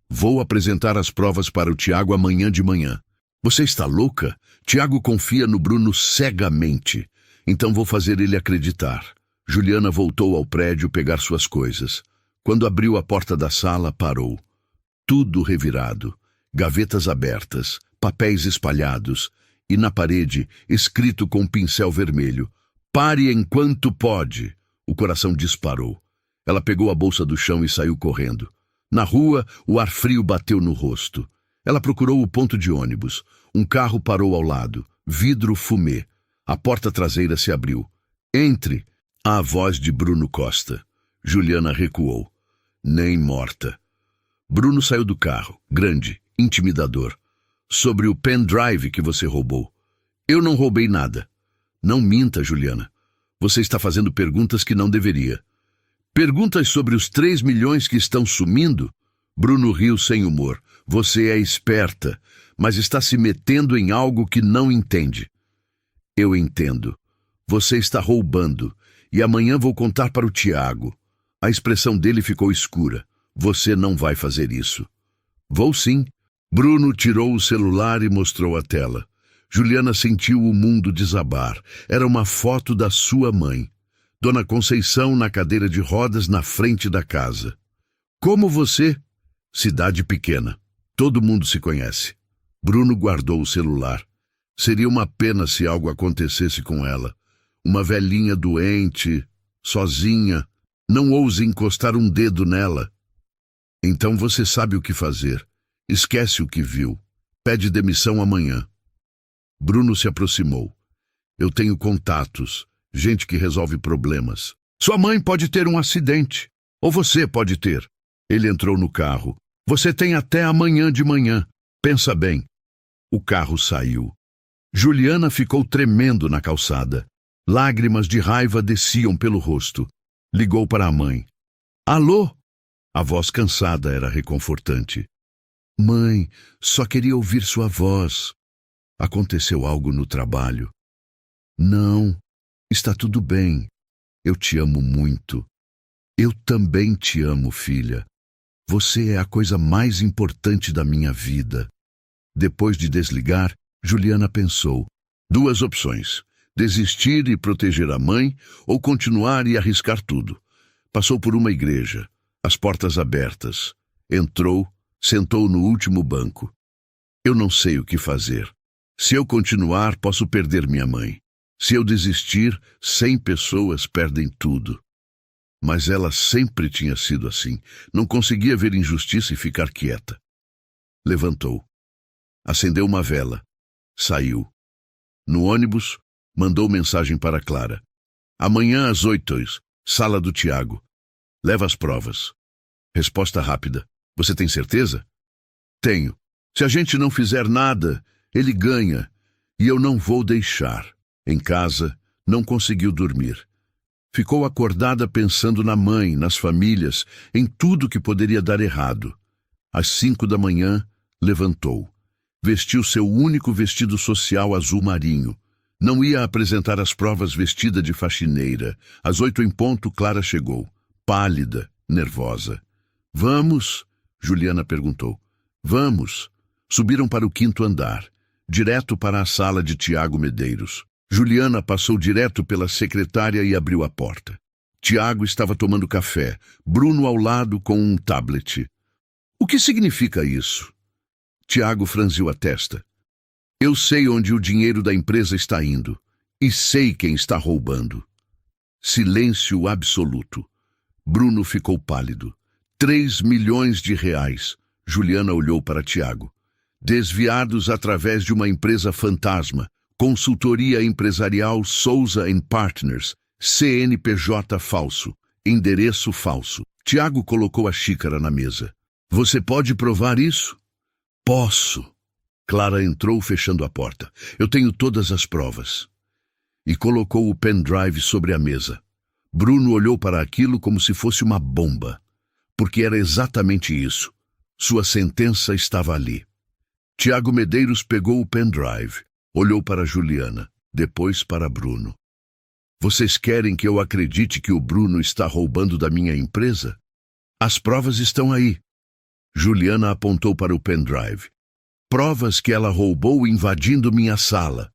Vou apresentar as provas para o Tiago amanhã de manhã. Você está louca? Tiago confia no Bruno cegamente. Então vou fazer ele acreditar. Juliana voltou ao prédio pegar suas coisas. Quando abriu a porta da sala, parou. Tudo revirado. Gavetas abertas, papéis espalhados e na parede, escrito com um pincel vermelho. Pare enquanto pode. O coração disparou. Ela pegou a bolsa do chão e saiu correndo. Na rua, o ar frio bateu no rosto. Ela procurou o ponto de ônibus. Um carro parou ao lado. Vidro fumê. A porta traseira se abriu. Entre! A voz de Bruno Costa. Juliana recuou. Nem morta. Bruno saiu do carro, grande, intimidador. Sobre o pendrive que você roubou. Eu não roubei nada. Não minta, Juliana. Você está fazendo perguntas que não deveria. Perguntas sobre os 3 milhões que estão sumindo? Bruno riu sem humor. Você é esperta, mas está se metendo em algo que não entende. Eu entendo. Você está roubando, e amanhã vou contar para o Tiago. A expressão dele ficou escura. Você não vai fazer isso. Vou sim. Bruno tirou o celular e mostrou a tela. Juliana sentiu o mundo desabar. Era uma foto da sua mãe. Dona Conceição na cadeira de rodas na frente da casa. Como você? Cidade pequena. Todo mundo se conhece. Bruno guardou o celular. Seria uma pena se algo acontecesse com ela. Uma velhinha doente, sozinha. Não ouse encostar um dedo nela. Então você sabe o que fazer. Esquece o que viu. Pede demissão amanhã. Bruno se aproximou. Eu tenho contatos, gente que resolve problemas. Sua mãe pode ter um acidente. Ou você pode ter. Ele entrou no carro. Você tem até amanhã de manhã. Pensa bem. O carro saiu. Juliana ficou tremendo na calçada. Lágrimas de raiva desciam pelo rosto. Ligou para a mãe. Alô? A voz cansada era reconfortante. Mãe, só queria ouvir sua voz. Aconteceu algo no trabalho. Não, está tudo bem. Eu te amo muito. Eu também te amo, filha. Você é a coisa mais importante da minha vida. Depois de desligar, Juliana pensou. 2 opções: desistir e proteger a mãe, ou continuar e arriscar tudo. Passou por uma igreja, as portas abertas. Entrou, sentou no último banco. Eu não sei o que fazer. Se eu continuar, posso perder minha mãe. Se eu desistir, 100 pessoas perdem tudo. Mas ela sempre tinha sido assim. Não conseguia ver injustiça e ficar quieta. Levantou. Acendeu uma vela. Saiu. No ônibus, mandou mensagem para Clara. Amanhã às 8, sala do Tiago. Leva as provas. Resposta rápida. Você tem certeza? Tenho. Se a gente não fizer nada, ele ganha. E eu não vou deixar. Em casa, não conseguiu dormir. Ficou acordada pensando na mãe, nas famílias, em tudo que poderia dar errado. Às 5 da manhã, levantou. Vestiu seu único vestido social azul marinho. Não ia apresentar as provas vestida de faxineira. Às 8 em ponto, Clara chegou, pálida, nervosa. Vamos? Juliana perguntou. Vamos. Subiram para o 5º andar, direto para a sala de Tiago Medeiros. Juliana passou direto pela secretária e abriu a porta. Tiago estava tomando café, Bruno ao lado com um tablet. O que significa isso? Tiago franziu a testa. Eu sei onde o dinheiro da empresa está indo. E sei quem está roubando. Silêncio absoluto. Bruno ficou pálido. 3 milhões de reais. Juliana olhou para Tiago. Desviados através de uma empresa fantasma. Consultoria empresarial Souza Partners. CNPJ falso. Endereço falso. Tiago colocou a xícara na mesa. Você pode provar isso? Posso. Clara entrou fechando a porta. Eu tenho todas as provas. E colocou o pendrive sobre a mesa. Bruno olhou para aquilo como se fosse uma bomba. Porque era exatamente isso. Sua sentença estava ali. Tiago Medeiros pegou o pendrive. Olhou para Juliana, depois para Bruno. Vocês querem que eu acredite que o Bruno está roubando da minha empresa? As provas estão aí. Juliana apontou para o pendrive. Provas que ela roubou invadindo minha sala.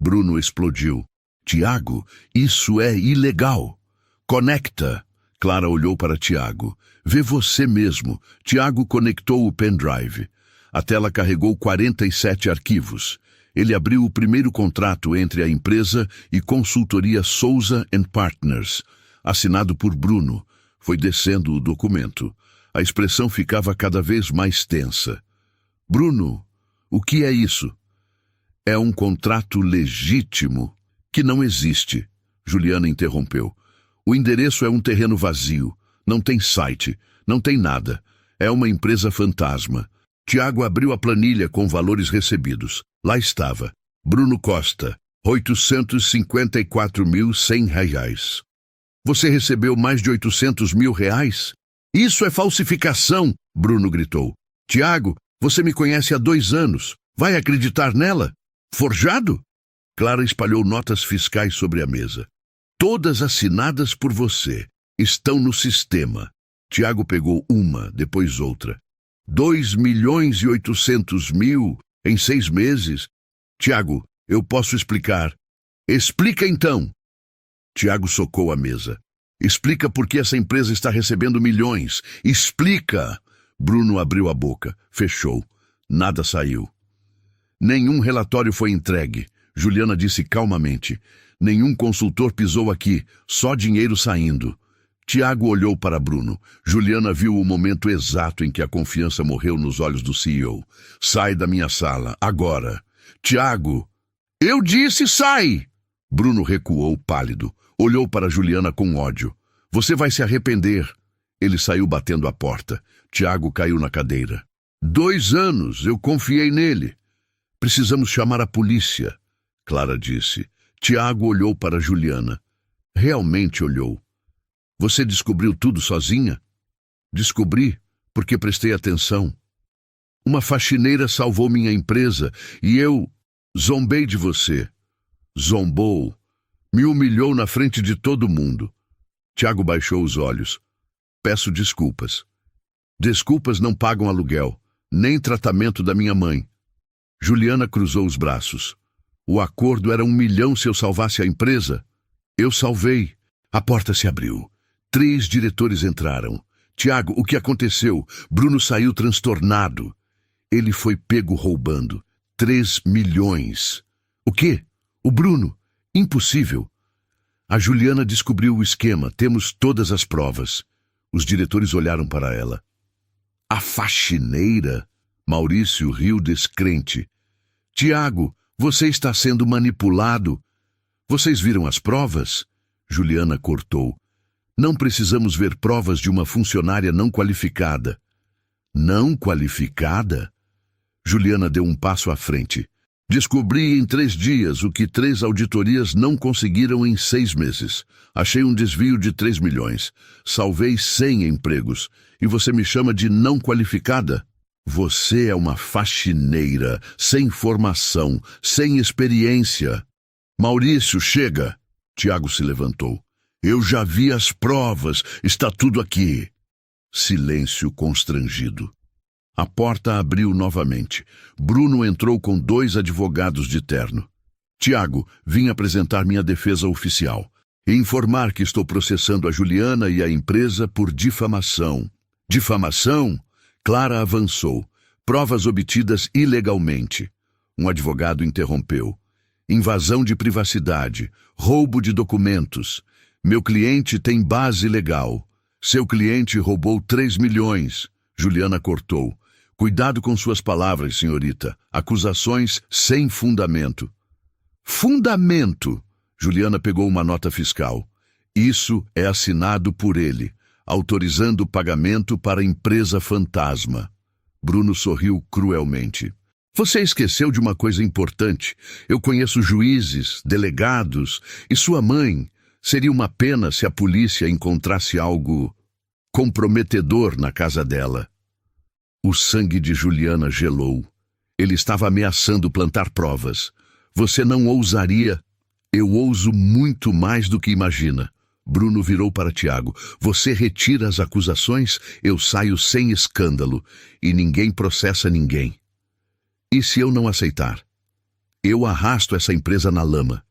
Bruno explodiu. Tiago, isso é ilegal. Conecta. Clara olhou para Tiago. Vê você mesmo. Tiago conectou o pendrive. A tela carregou 47 arquivos. Ele abriu o primeiro contrato entre a empresa e consultoria Souza Partners, assinado por Bruno. Foi descendo o documento. A expressão ficava cada vez mais tensa. Bruno, o que é isso? É um contrato legítimo que não existe. Juliana interrompeu. O endereço é um terreno vazio. Não tem site. Não tem nada. É uma empresa fantasma. Tiago abriu a planilha com valores recebidos. Lá estava. Bruno Costa, R$ 854.100. Você recebeu mais de 800 mil reais? Isso é falsificação, Bruno gritou. Tiago, você me conhece há 2 anos. Vai acreditar nela? Forjado? Clara espalhou notas fiscais sobre a mesa. Todas assinadas por você. Estão no sistema. Tiago pegou uma, depois outra. 2.800.000 em 6 meses? Tiago, eu posso explicar. Explica então. Tiago socou a mesa. Explica por que essa empresa está recebendo milhões. Explica! Bruno abriu a boca, fechou. Nada saiu. Nenhum relatório foi entregue. Juliana disse calmamente. Nenhum consultor pisou aqui, só dinheiro saindo. Tiago olhou para Bruno. Juliana viu o momento exato em que a confiança morreu nos olhos do CEO. Sai da minha sala, agora. Tiago! Eu disse sai! Bruno recuou, pálido. Olhou para Juliana com ódio. Você vai se arrepender. Ele saiu batendo a porta. Tiago caiu na cadeira. 2 anos, eu confiei nele. Precisamos chamar a polícia, Clara disse. Tiago olhou para Juliana. Realmente olhou. Você descobriu tudo sozinha? Descobri, porque prestei atenção. Uma faxineira salvou minha empresa e eu zombei de você. Zombou. Me humilhou na frente de todo mundo. Tiago baixou os olhos. Peço desculpas. Desculpas não pagam aluguel, nem tratamento da minha mãe. Juliana cruzou os braços. O acordo era 1 milhão se eu salvasse a empresa. Eu salvei. A porta se abriu. 3 diretores entraram. Tiago, o que aconteceu? Bruno saiu transtornado. Ele foi pego roubando. 3 milhões. O quê? O Bruno? Impossível. A Juliana descobriu o esquema. Temos todas as provas. Os diretores olharam para ela. A faxineira? Maurício riu descrente. Tiago, você está sendo manipulado. Vocês viram as provas? Juliana cortou. Não precisamos ver provas de uma funcionária não qualificada. Não qualificada? Juliana deu um passo à frente. Descobri em 3 dias o que 3 auditorias não conseguiram em 6 meses. Achei um desvio de 3 milhões. Salvei 100 empregos. E você me chama de não qualificada? Você é uma faxineira, sem formação, sem experiência. Maurício, chega! Tiago se levantou. Eu já vi as provas, está tudo aqui. Silêncio constrangido. A porta abriu novamente. Bruno entrou com 2 advogados de terno. Tiago, vim apresentar minha defesa oficial e informar que estou processando a Juliana e a empresa por difamação. Difamação? Clara avançou. Provas obtidas ilegalmente. Um advogado interrompeu. Invasão de privacidade, roubo de documentos. Meu cliente tem base legal. Seu cliente roubou 3 milhões. Juliana cortou. Cuidado com suas palavras, senhorita. Acusações sem fundamento. Fundamento! Juliana pegou uma nota fiscal. Isso é assinado por ele, autorizando o pagamento para a empresa fantasma. Bruno sorriu cruelmente. Você esqueceu de uma coisa importante. Eu conheço juízes, delegados e sua mãe. Seria uma pena se a polícia encontrasse algo comprometedor na casa dela. O sangue de Juliana gelou. Ele estava ameaçando plantar provas. Você não ousaria? Eu ouso muito mais do que imagina. Bruno virou para Tiago. Você retira as acusações, eu saio sem escândalo. E ninguém processa ninguém. E se eu não aceitar? Eu arrasto essa empresa na lama.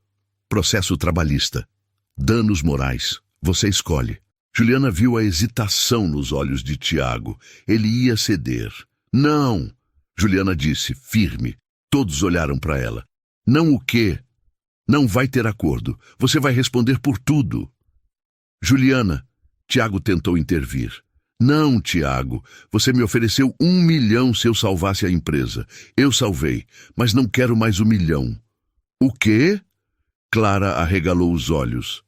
Processo trabalhista. Danos morais. Você escolhe. Juliana viu a hesitação nos olhos de Tiago. Ele ia ceder. Não! Juliana disse, firme. Todos olharam para ela. Não o quê? Não vai ter acordo. Você vai responder por tudo. Juliana, Tiago tentou intervir. Não, Tiago, você me ofereceu 1 milhão se eu salvasse a empresa. Eu salvei, mas não quero mais 1 milhão. O quê? Clara arregalou os olhos.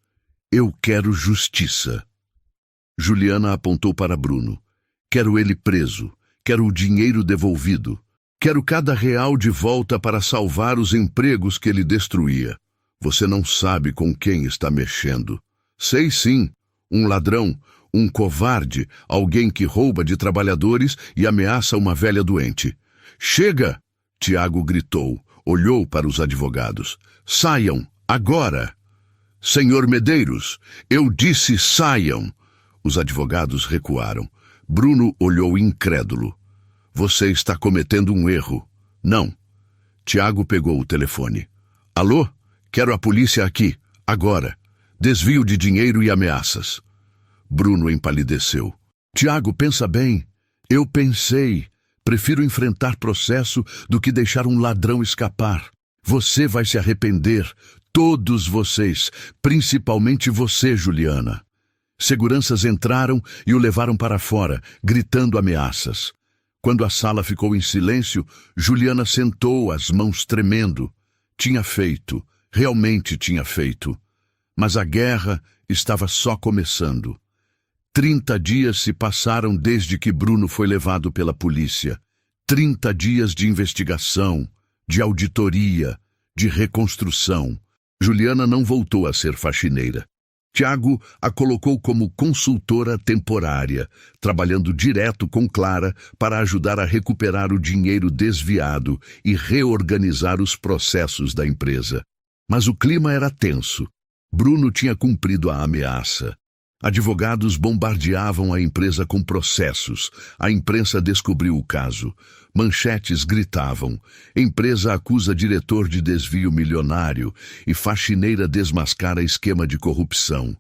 Eu quero justiça. Juliana apontou para Bruno. Quero ele preso. Quero o dinheiro devolvido. Quero cada real de volta para salvar os empregos que ele destruía. Você não sabe com quem está mexendo. Sei sim, um ladrão, um covarde, alguém que rouba de trabalhadores e ameaça uma velha doente. Chega! Tiago gritou, olhou para os advogados. Saiam, agora! Senhor Medeiros, eu disse saiam! Os advogados recuaram. Bruno olhou incrédulo. Você está cometendo um erro. Não. Tiago pegou o telefone. Alô? Quero a polícia aqui, agora. Desvio de dinheiro e ameaças. Bruno empalideceu. Tiago, pensa bem. Eu pensei. Prefiro enfrentar processo do que deixar um ladrão escapar. Você vai se arrepender. Todos vocês. Principalmente você, Juliana. Seguranças entraram e o levaram para fora, gritando ameaças. Quando a sala ficou em silêncio, Juliana sentou, as mãos tremendo. Tinha feito, realmente tinha feito. Mas a guerra estava só começando. 30 dias se passaram desde que Bruno foi levado pela polícia. 30 dias de investigação, de auditoria, de reconstrução. Juliana não voltou a ser faxineira. Tiago a colocou como consultora temporária, trabalhando direto com Clara para ajudar a recuperar o dinheiro desviado e reorganizar os processos da empresa. Mas o clima era tenso. Bruno tinha cumprido a ameaça. Advogados bombardeavam a empresa com processos. A imprensa descobriu o caso. Manchetes gritavam: empresa acusa diretor de desvio milionário e faxineira desmascara esquema de corrupção.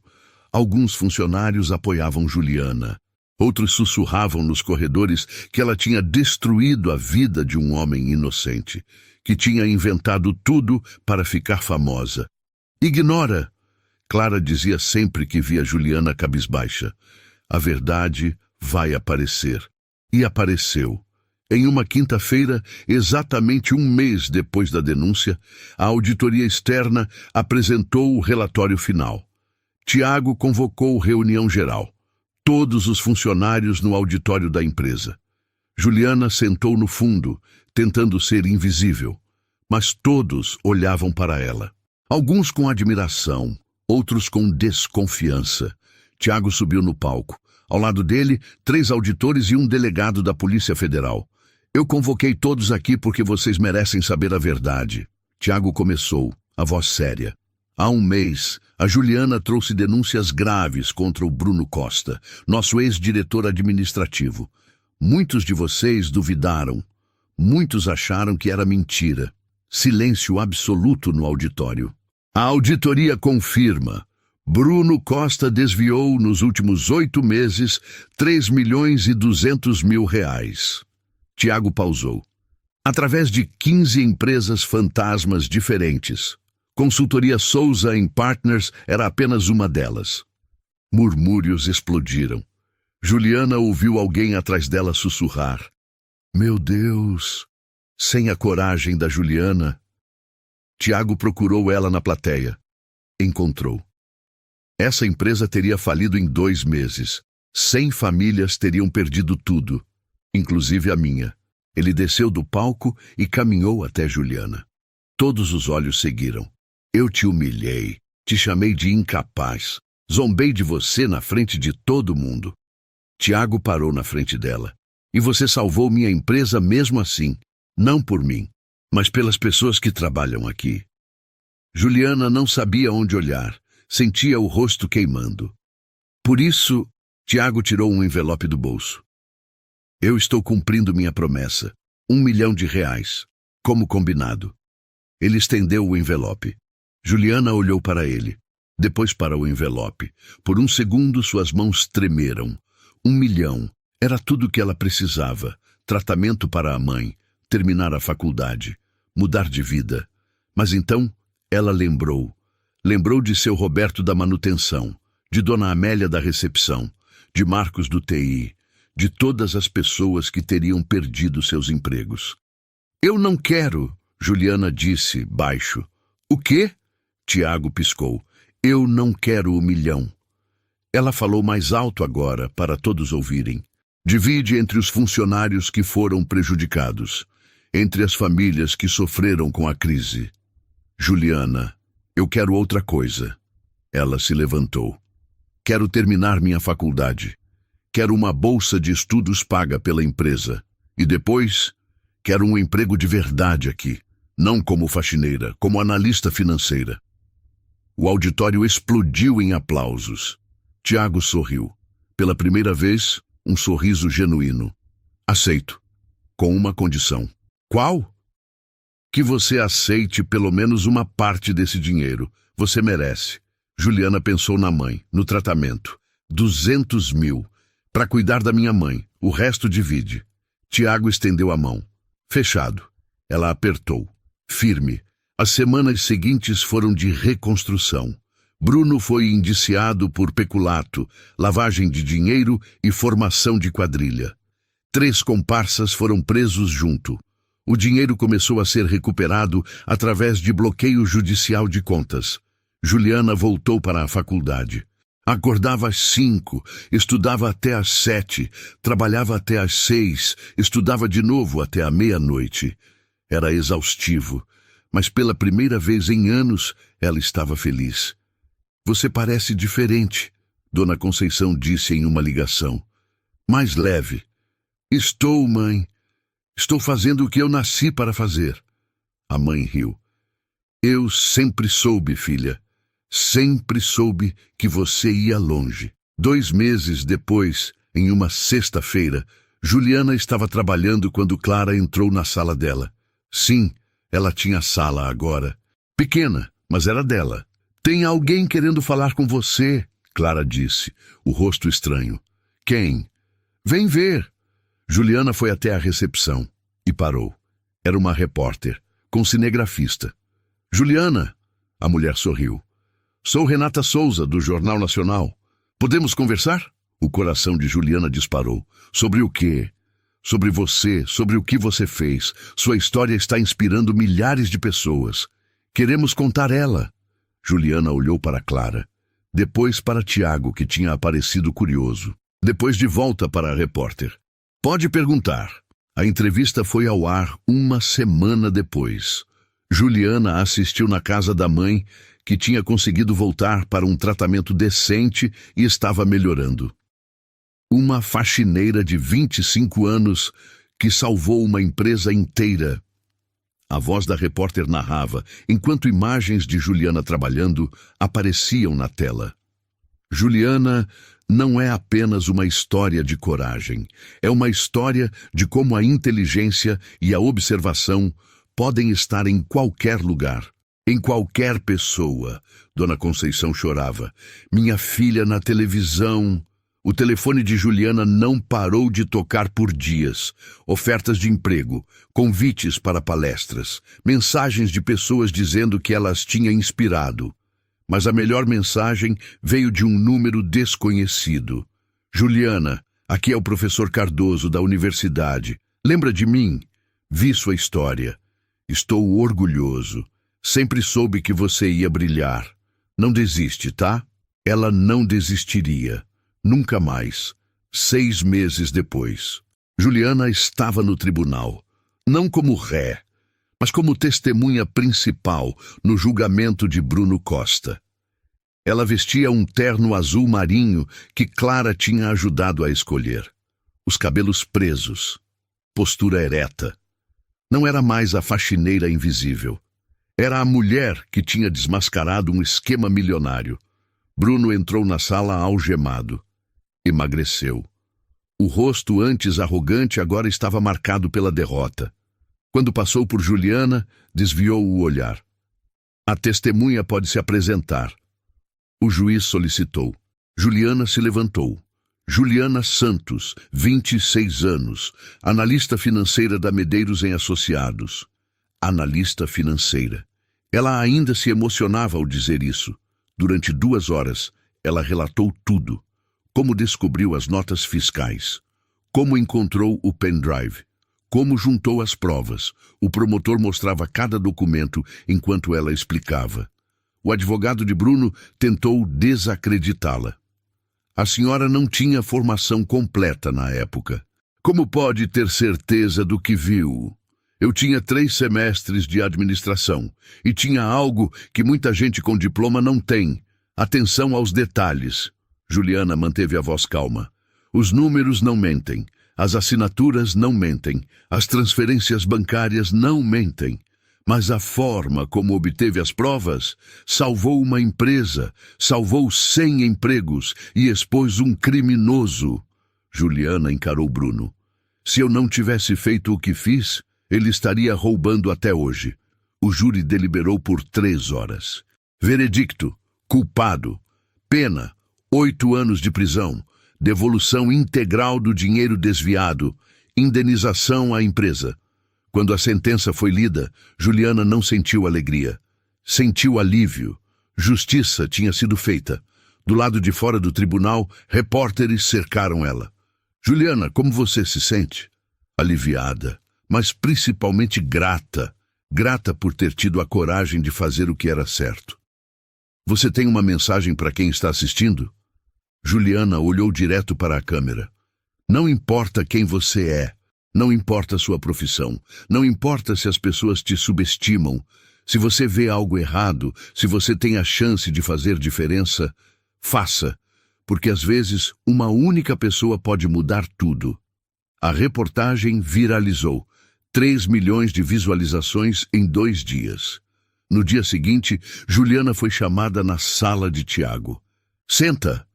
Alguns funcionários apoiavam Juliana. Outros sussurravam nos corredores que ela tinha destruído a vida de um homem inocente, que tinha inventado tudo para ficar famosa. Ignora! Clara dizia sempre que via Juliana cabisbaixa. A verdade vai aparecer. E apareceu. Em uma quinta-feira, exatamente um mês depois da denúncia, a auditoria externa apresentou o relatório final. Tiago convocou reunião geral. Todos os funcionários no auditório da empresa. Juliana sentou no fundo, tentando ser invisível, mas todos olhavam para ela. Alguns com admiração, outros com desconfiança. Tiago subiu no palco. Ao lado dele, 3 auditores e um delegado da Polícia Federal. Eu convoquei todos aqui porque vocês merecem saber a verdade. Tiago começou, a voz séria. Há um mês, a Juliana trouxe denúncias graves contra o Bruno Costa, nosso ex-diretor administrativo. Muitos de vocês duvidaram. Muitos acharam que era mentira. Silêncio absoluto no auditório. A auditoria confirma. Bruno Costa desviou nos últimos 8 meses 3.200.000 reais. Tiago pausou. Através de 15 empresas fantasmas diferentes. Consultoria Souza Partners era apenas uma delas. Murmúrios explodiram. Juliana ouviu alguém atrás dela sussurrar. Meu Deus! Sem a coragem da Juliana, Tiago procurou ela na plateia. Encontrou. Essa empresa teria falido em 2 meses. 100 famílias teriam perdido tudo, inclusive a minha. Ele desceu do palco e caminhou até Juliana. Todos os olhos seguiram. Eu te humilhei, te chamei de incapaz, zombei de você na frente de todo mundo. Tiago parou na frente dela. E você salvou minha empresa mesmo assim, não por mim, mas pelas pessoas que trabalham aqui. Juliana não sabia onde olhar, sentia o rosto queimando. Por isso, Tiago tirou um envelope do bolso. Eu estou cumprindo minha promessa, R$1 milhão, como combinado. Ele estendeu o envelope. Juliana olhou para ele, depois para o envelope. Por um segundo suas mãos tremeram. 1 milhão. Era tudo o que ela precisava. Tratamento para a mãe, terminar a faculdade, mudar de vida. Mas então, ela lembrou. Lembrou de seu Roberto da manutenção, de Dona Amélia da recepção, de Marcos do TI, de todas as pessoas que teriam perdido seus empregos. Eu não quero, Juliana disse, baixo. O quê? Tiago piscou. Eu não quero 1 milhão. Ela falou mais alto agora, para todos ouvirem. Divide entre os funcionários que foram prejudicados, entre as famílias que sofreram com a crise. Juliana, eu quero outra coisa. Ela se levantou. Quero terminar minha faculdade. Quero uma bolsa de estudos paga pela empresa. E depois, quero um emprego de verdade aqui. Não como faxineira, como analista financeira. O auditório explodiu em aplausos. Tiago sorriu. Pela primeira vez, um sorriso genuíno. Aceito. Com uma condição. Qual? Que você aceite pelo menos uma parte desse dinheiro. Você merece. Juliana pensou na mãe, no tratamento. 200 mil. Para cuidar da minha mãe. O resto divide. Tiago estendeu a mão. Fechado. Ela apertou. Firme. As semanas seguintes foram de reconstrução. Bruno foi indiciado por peculato, lavagem de dinheiro e formação de quadrilha. 3 comparsas foram presos junto. O dinheiro começou a ser recuperado através de bloqueio judicial de contas. Juliana voltou para a faculdade. Acordava às 5, estudava até às 7, trabalhava até às 6, estudava de novo até a meia-noite. Era exaustivo, mas pela primeira vez em anos ela estava feliz. Você parece diferente, Dona Conceição disse em uma ligação. Mais leve. Estou, mãe. Estou fazendo o que eu nasci para fazer. A mãe riu. Eu sempre soube, filha. Sempre soube que você ia longe. 2 meses depois, em uma sexta-feira, Juliana estava trabalhando quando Clara entrou na sala dela. Sim, ela tinha sala agora. Pequena, mas era dela. Tem alguém querendo falar com você, Clara disse, o rosto estranho. Quem? Vem ver. Juliana foi até a recepção e parou. Era uma repórter, com cinegrafista. Juliana, a mulher sorriu. Sou Renata Souza, do Jornal Nacional. Podemos conversar? O coração de Juliana disparou. Sobre o quê? Sobre você, sobre o que você fez. Sua história está inspirando milhares de pessoas. Queremos contar ela. Juliana olhou para Clara. Depois para Tiago, que tinha aparecido curioso. Depois de volta para a repórter. Pode perguntar. A entrevista foi ao ar uma semana depois. Juliana assistiu na casa da mãe, que tinha conseguido voltar para um tratamento decente e estava melhorando. Uma faxineira de 25 anos que salvou uma empresa inteira. A voz da repórter narrava, enquanto imagens de Juliana trabalhando apareciam na tela. Juliana não é apenas uma história de coragem. É uma história de como a inteligência e a observação podem estar em qualquer lugar, em qualquer pessoa. Dona Conceição chorava. Minha filha na televisão. O telefone de Juliana não parou de tocar por dias. Ofertas de emprego, convites para palestras, mensagens de pessoas dizendo que ela as tinha inspirado. Mas a melhor mensagem veio de um número desconhecido. Juliana, aqui é o professor Cardoso da universidade. Lembra de mim? Vi sua história. Estou orgulhoso. Sempre soube que você ia brilhar. Não desiste, tá? Ela não desistiria. Nunca mais. 6 meses depois. Juliana estava no tribunal. Não como ré, mas como testemunha principal no julgamento de Bruno Costa. Ela vestia um terno azul marinho que Clara tinha ajudado a escolher. Os cabelos presos. Postura ereta. Não era mais a faxineira invisível. Era a mulher que tinha desmascarado um esquema milionário. Bruno entrou na sala algemado. Emagreceu. O rosto antes arrogante agora estava marcado pela derrota. Quando passou por Juliana, desviou o olhar. A testemunha pode se apresentar. O juiz solicitou. Juliana se levantou. Juliana Santos, 26 anos, analista financeira da Medeiros em Associados. Analista financeira. Ela ainda se emocionava ao dizer isso. Durante 2 horas, ela relatou tudo. Como descobriu as notas fiscais. Como encontrou o pendrive. Como juntou as provas. O promotor mostrava cada documento enquanto ela explicava. O advogado de Bruno tentou desacreditá-la. A senhora não tinha formação completa na época. Como pode ter certeza do que viu? Eu tinha 3 semestres de administração e tinha algo que muita gente com diploma não tem. Atenção aos detalhes. Juliana manteve a voz calma. Os números não mentem. As assinaturas não mentem. As transferências bancárias não mentem. Mas a forma como obteve as provas salvou uma empresa, salvou 100 empregos e expôs um criminoso. Juliana encarou Bruno. Se eu não tivesse feito o que fiz, ele estaria roubando até hoje. O júri deliberou por 3 horas. Veredicto: culpado. Pena: 8 anos de prisão. Devolução integral do dinheiro desviado. Indenização à empresa. Quando a sentença foi lida, Juliana não sentiu alegria. Sentiu alívio. Justiça tinha sido feita. Do lado de fora do tribunal, repórteres cercaram ela. Juliana, como você se sente? Aliviada, mas principalmente grata. Grata por ter tido a coragem de fazer o que era certo. Você tem uma mensagem para quem está assistindo? Juliana olhou direto para a câmera. Não importa quem você é. Não importa a sua profissão. Não importa se as pessoas te subestimam. Se você vê algo errado, se você tem a chance de fazer diferença, faça. Porque às vezes uma única pessoa pode mudar tudo. A reportagem viralizou. 3 milhões de visualizações em 2 dias. No dia seguinte, Juliana foi chamada na sala de Tiago. Senta.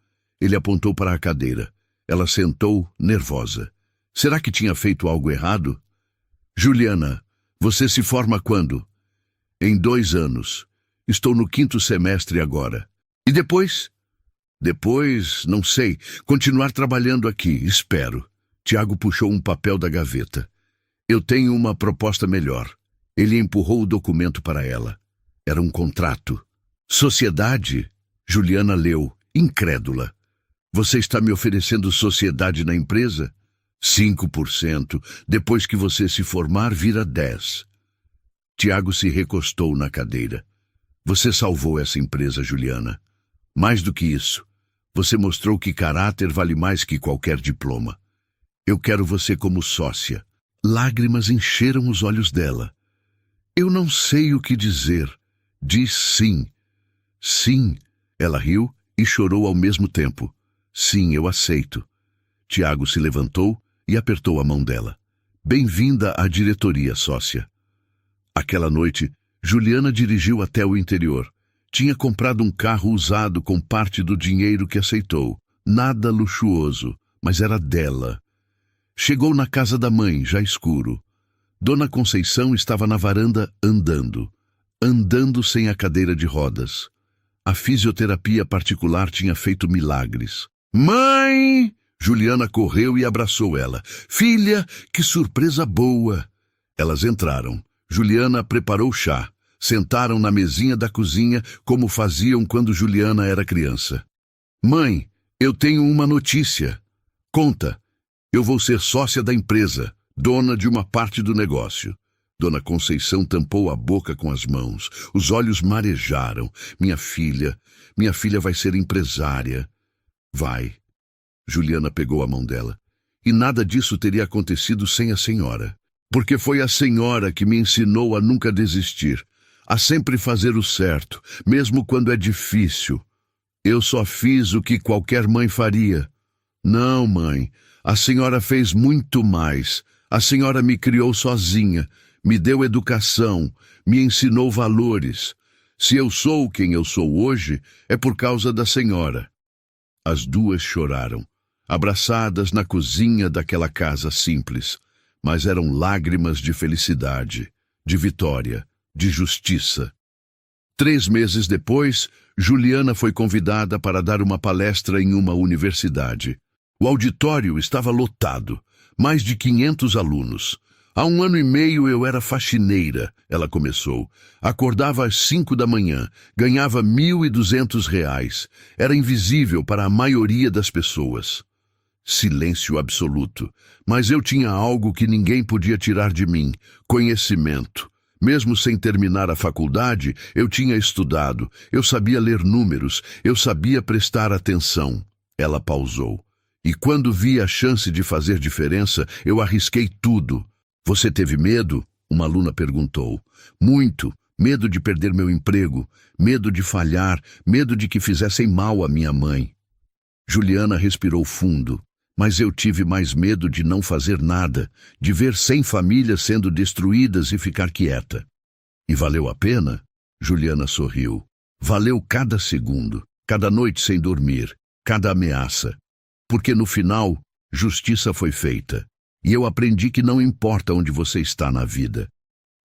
Ele apontou para a cadeira. Ela sentou, nervosa. Será que tinha feito algo errado? Juliana, você se forma quando? Em 2 anos. Estou no 5º semestre agora. E depois? Depois, não sei, continuar trabalhando aqui, espero. Tiago puxou um papel da gaveta. Eu tenho uma proposta melhor. Ele empurrou o documento para ela. Era um contrato. Sociedade? Juliana leu, incrédula. Você está me oferecendo sociedade na empresa? 5%. Depois que você se formar, vira 10%. Tiago se recostou na cadeira. Você salvou essa empresa, Juliana. Mais do que isso, você mostrou que caráter vale mais que qualquer diploma. Eu quero você como sócia. Lágrimas encheram os olhos dela. Eu não sei o que dizer. Diz sim. Sim. Ela riu e chorou ao mesmo tempo. Sim, eu aceito. Tiago se levantou e apertou a mão dela. Bem-vinda à diretoria, sócia. Aquela noite, Juliana dirigiu até o interior. Tinha comprado um carro usado com parte do dinheiro que aceitou. Nada luxuoso, mas era dela. Chegou na casa da mãe, já escuro. Dona Conceição estava na varanda andando sem a cadeira de rodas. A fisioterapia particular tinha feito milagres. Mãe! Juliana correu e abraçou ela. Filha, que surpresa boa! Elas entraram. Juliana preparou chá. Sentaram na mesinha da cozinha como faziam quando Juliana era criança. Mãe, eu tenho uma notícia. Conta. Eu vou ser sócia da empresa, dona de uma parte do negócio. Dona Conceição tampou a boca com as mãos. Os olhos marejaram. Minha filha vai ser empresária. Vai. Juliana pegou a mão dela. E nada disso teria acontecido sem a senhora. Porque foi a senhora que me ensinou a nunca desistir. A sempre fazer o certo, mesmo quando é difícil. Eu só fiz o que qualquer mãe faria. Não, mãe, a senhora fez muito mais. A senhora me criou sozinha, me deu educação, me ensinou valores. Se eu sou quem eu sou hoje, é por causa da senhora. As duas choraram, abraçadas na cozinha daquela casa simples, mas eram lágrimas de felicidade, de vitória, de justiça. 3 meses depois, Juliana foi convidada para dar uma palestra em uma universidade. O auditório estava lotado, mais de 500 alunos. Há 1 ano e meio eu era faxineira, ela começou. Acordava às 5 da manhã, ganhava R$ 1.200. Era invisível para a maioria das pessoas. Silêncio absoluto. Mas eu tinha algo que ninguém podia tirar de mim: conhecimento. Mesmo sem terminar a faculdade, eu tinha estudado, eu sabia ler números, eu sabia prestar atenção. Ela pausou. E quando vi a chance de fazer diferença, eu arrisquei tudo. Você teve medo? Uma aluna perguntou. Muito. Medo de perder meu emprego, medo de falhar, medo de que fizessem mal à minha mãe. Juliana respirou fundo. Mas eu tive mais medo de não fazer nada, de ver 100 famílias sendo destruídas e ficar quieta. E valeu a pena? Juliana sorriu. Valeu cada segundo, cada noite sem dormir, cada ameaça. Porque no final, justiça foi feita. E eu aprendi que não importa onde você está na vida.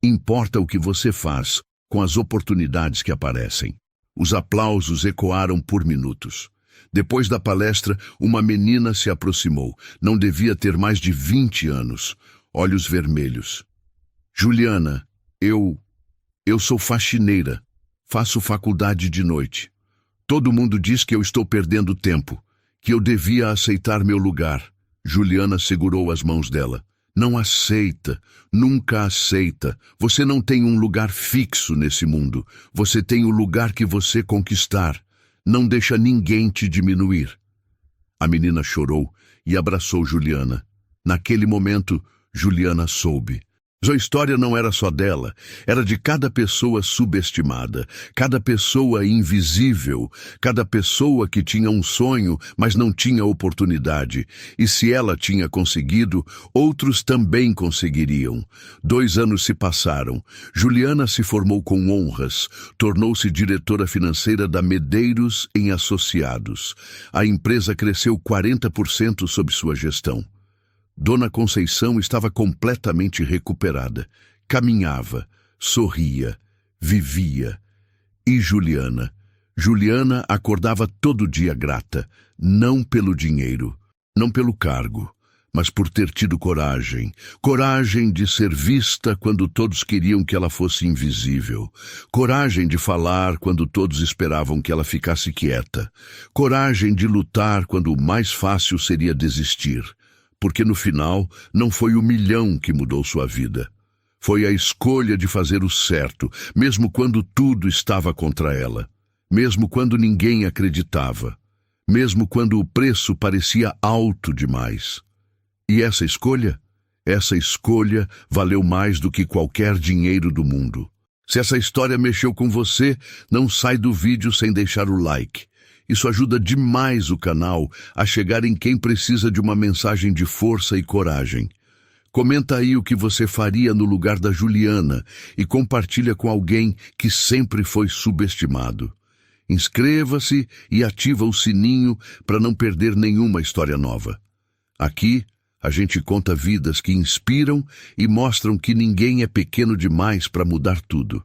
Importa o que você faz com as oportunidades que aparecem. Os aplausos ecoaram por minutos. Depois da palestra, uma menina se aproximou. Não devia ter mais de 20 anos. Olhos vermelhos. Juliana, eu sou faxineira. Faço faculdade de noite. Todo mundo diz que eu estou perdendo tempo, que eu devia aceitar meu lugar. Juliana segurou as mãos dela. Não aceita, nunca aceita. Você não tem um lugar fixo nesse mundo. Você tem o lugar que você conquistar. Não deixa ninguém te diminuir. A menina chorou e abraçou Juliana. Naquele momento, Juliana soube. A história não era só dela, era de cada pessoa subestimada, cada pessoa invisível, cada pessoa que tinha um sonho, mas não tinha oportunidade. E se ela tinha conseguido, outros também conseguiriam. 2 anos se passaram. Juliana se formou com honras, tornou-se diretora financeira da Medeiros em Associados. A empresa cresceu 40% sob sua gestão. Dona Conceição estava completamente recuperada. Caminhava, sorria, vivia. E Juliana? Juliana acordava todo dia grata, não pelo dinheiro, não pelo cargo, mas por ter tido coragem. Coragem de ser vista quando todos queriam que ela fosse invisível. Coragem de falar quando todos esperavam que ela ficasse quieta. Coragem de lutar quando o mais fácil seria desistir. Porque no final não foi o milhão que mudou sua vida. Foi a escolha de fazer o certo, mesmo quando tudo estava contra ela. Mesmo quando ninguém acreditava. Mesmo quando o preço parecia alto demais. E essa escolha valeu mais do que qualquer dinheiro do mundo. Se essa história mexeu com você, não sai do vídeo sem deixar o like. Isso ajuda demais o canal a chegar em quem precisa de uma mensagem de força e coragem. Comenta aí o que você faria no lugar da Juliana e compartilha com alguém que sempre foi subestimado. Inscreva-se e ativa o sininho para não perder nenhuma história nova. Aqui, a gente conta vidas que inspiram e mostram que ninguém é pequeno demais para mudar tudo.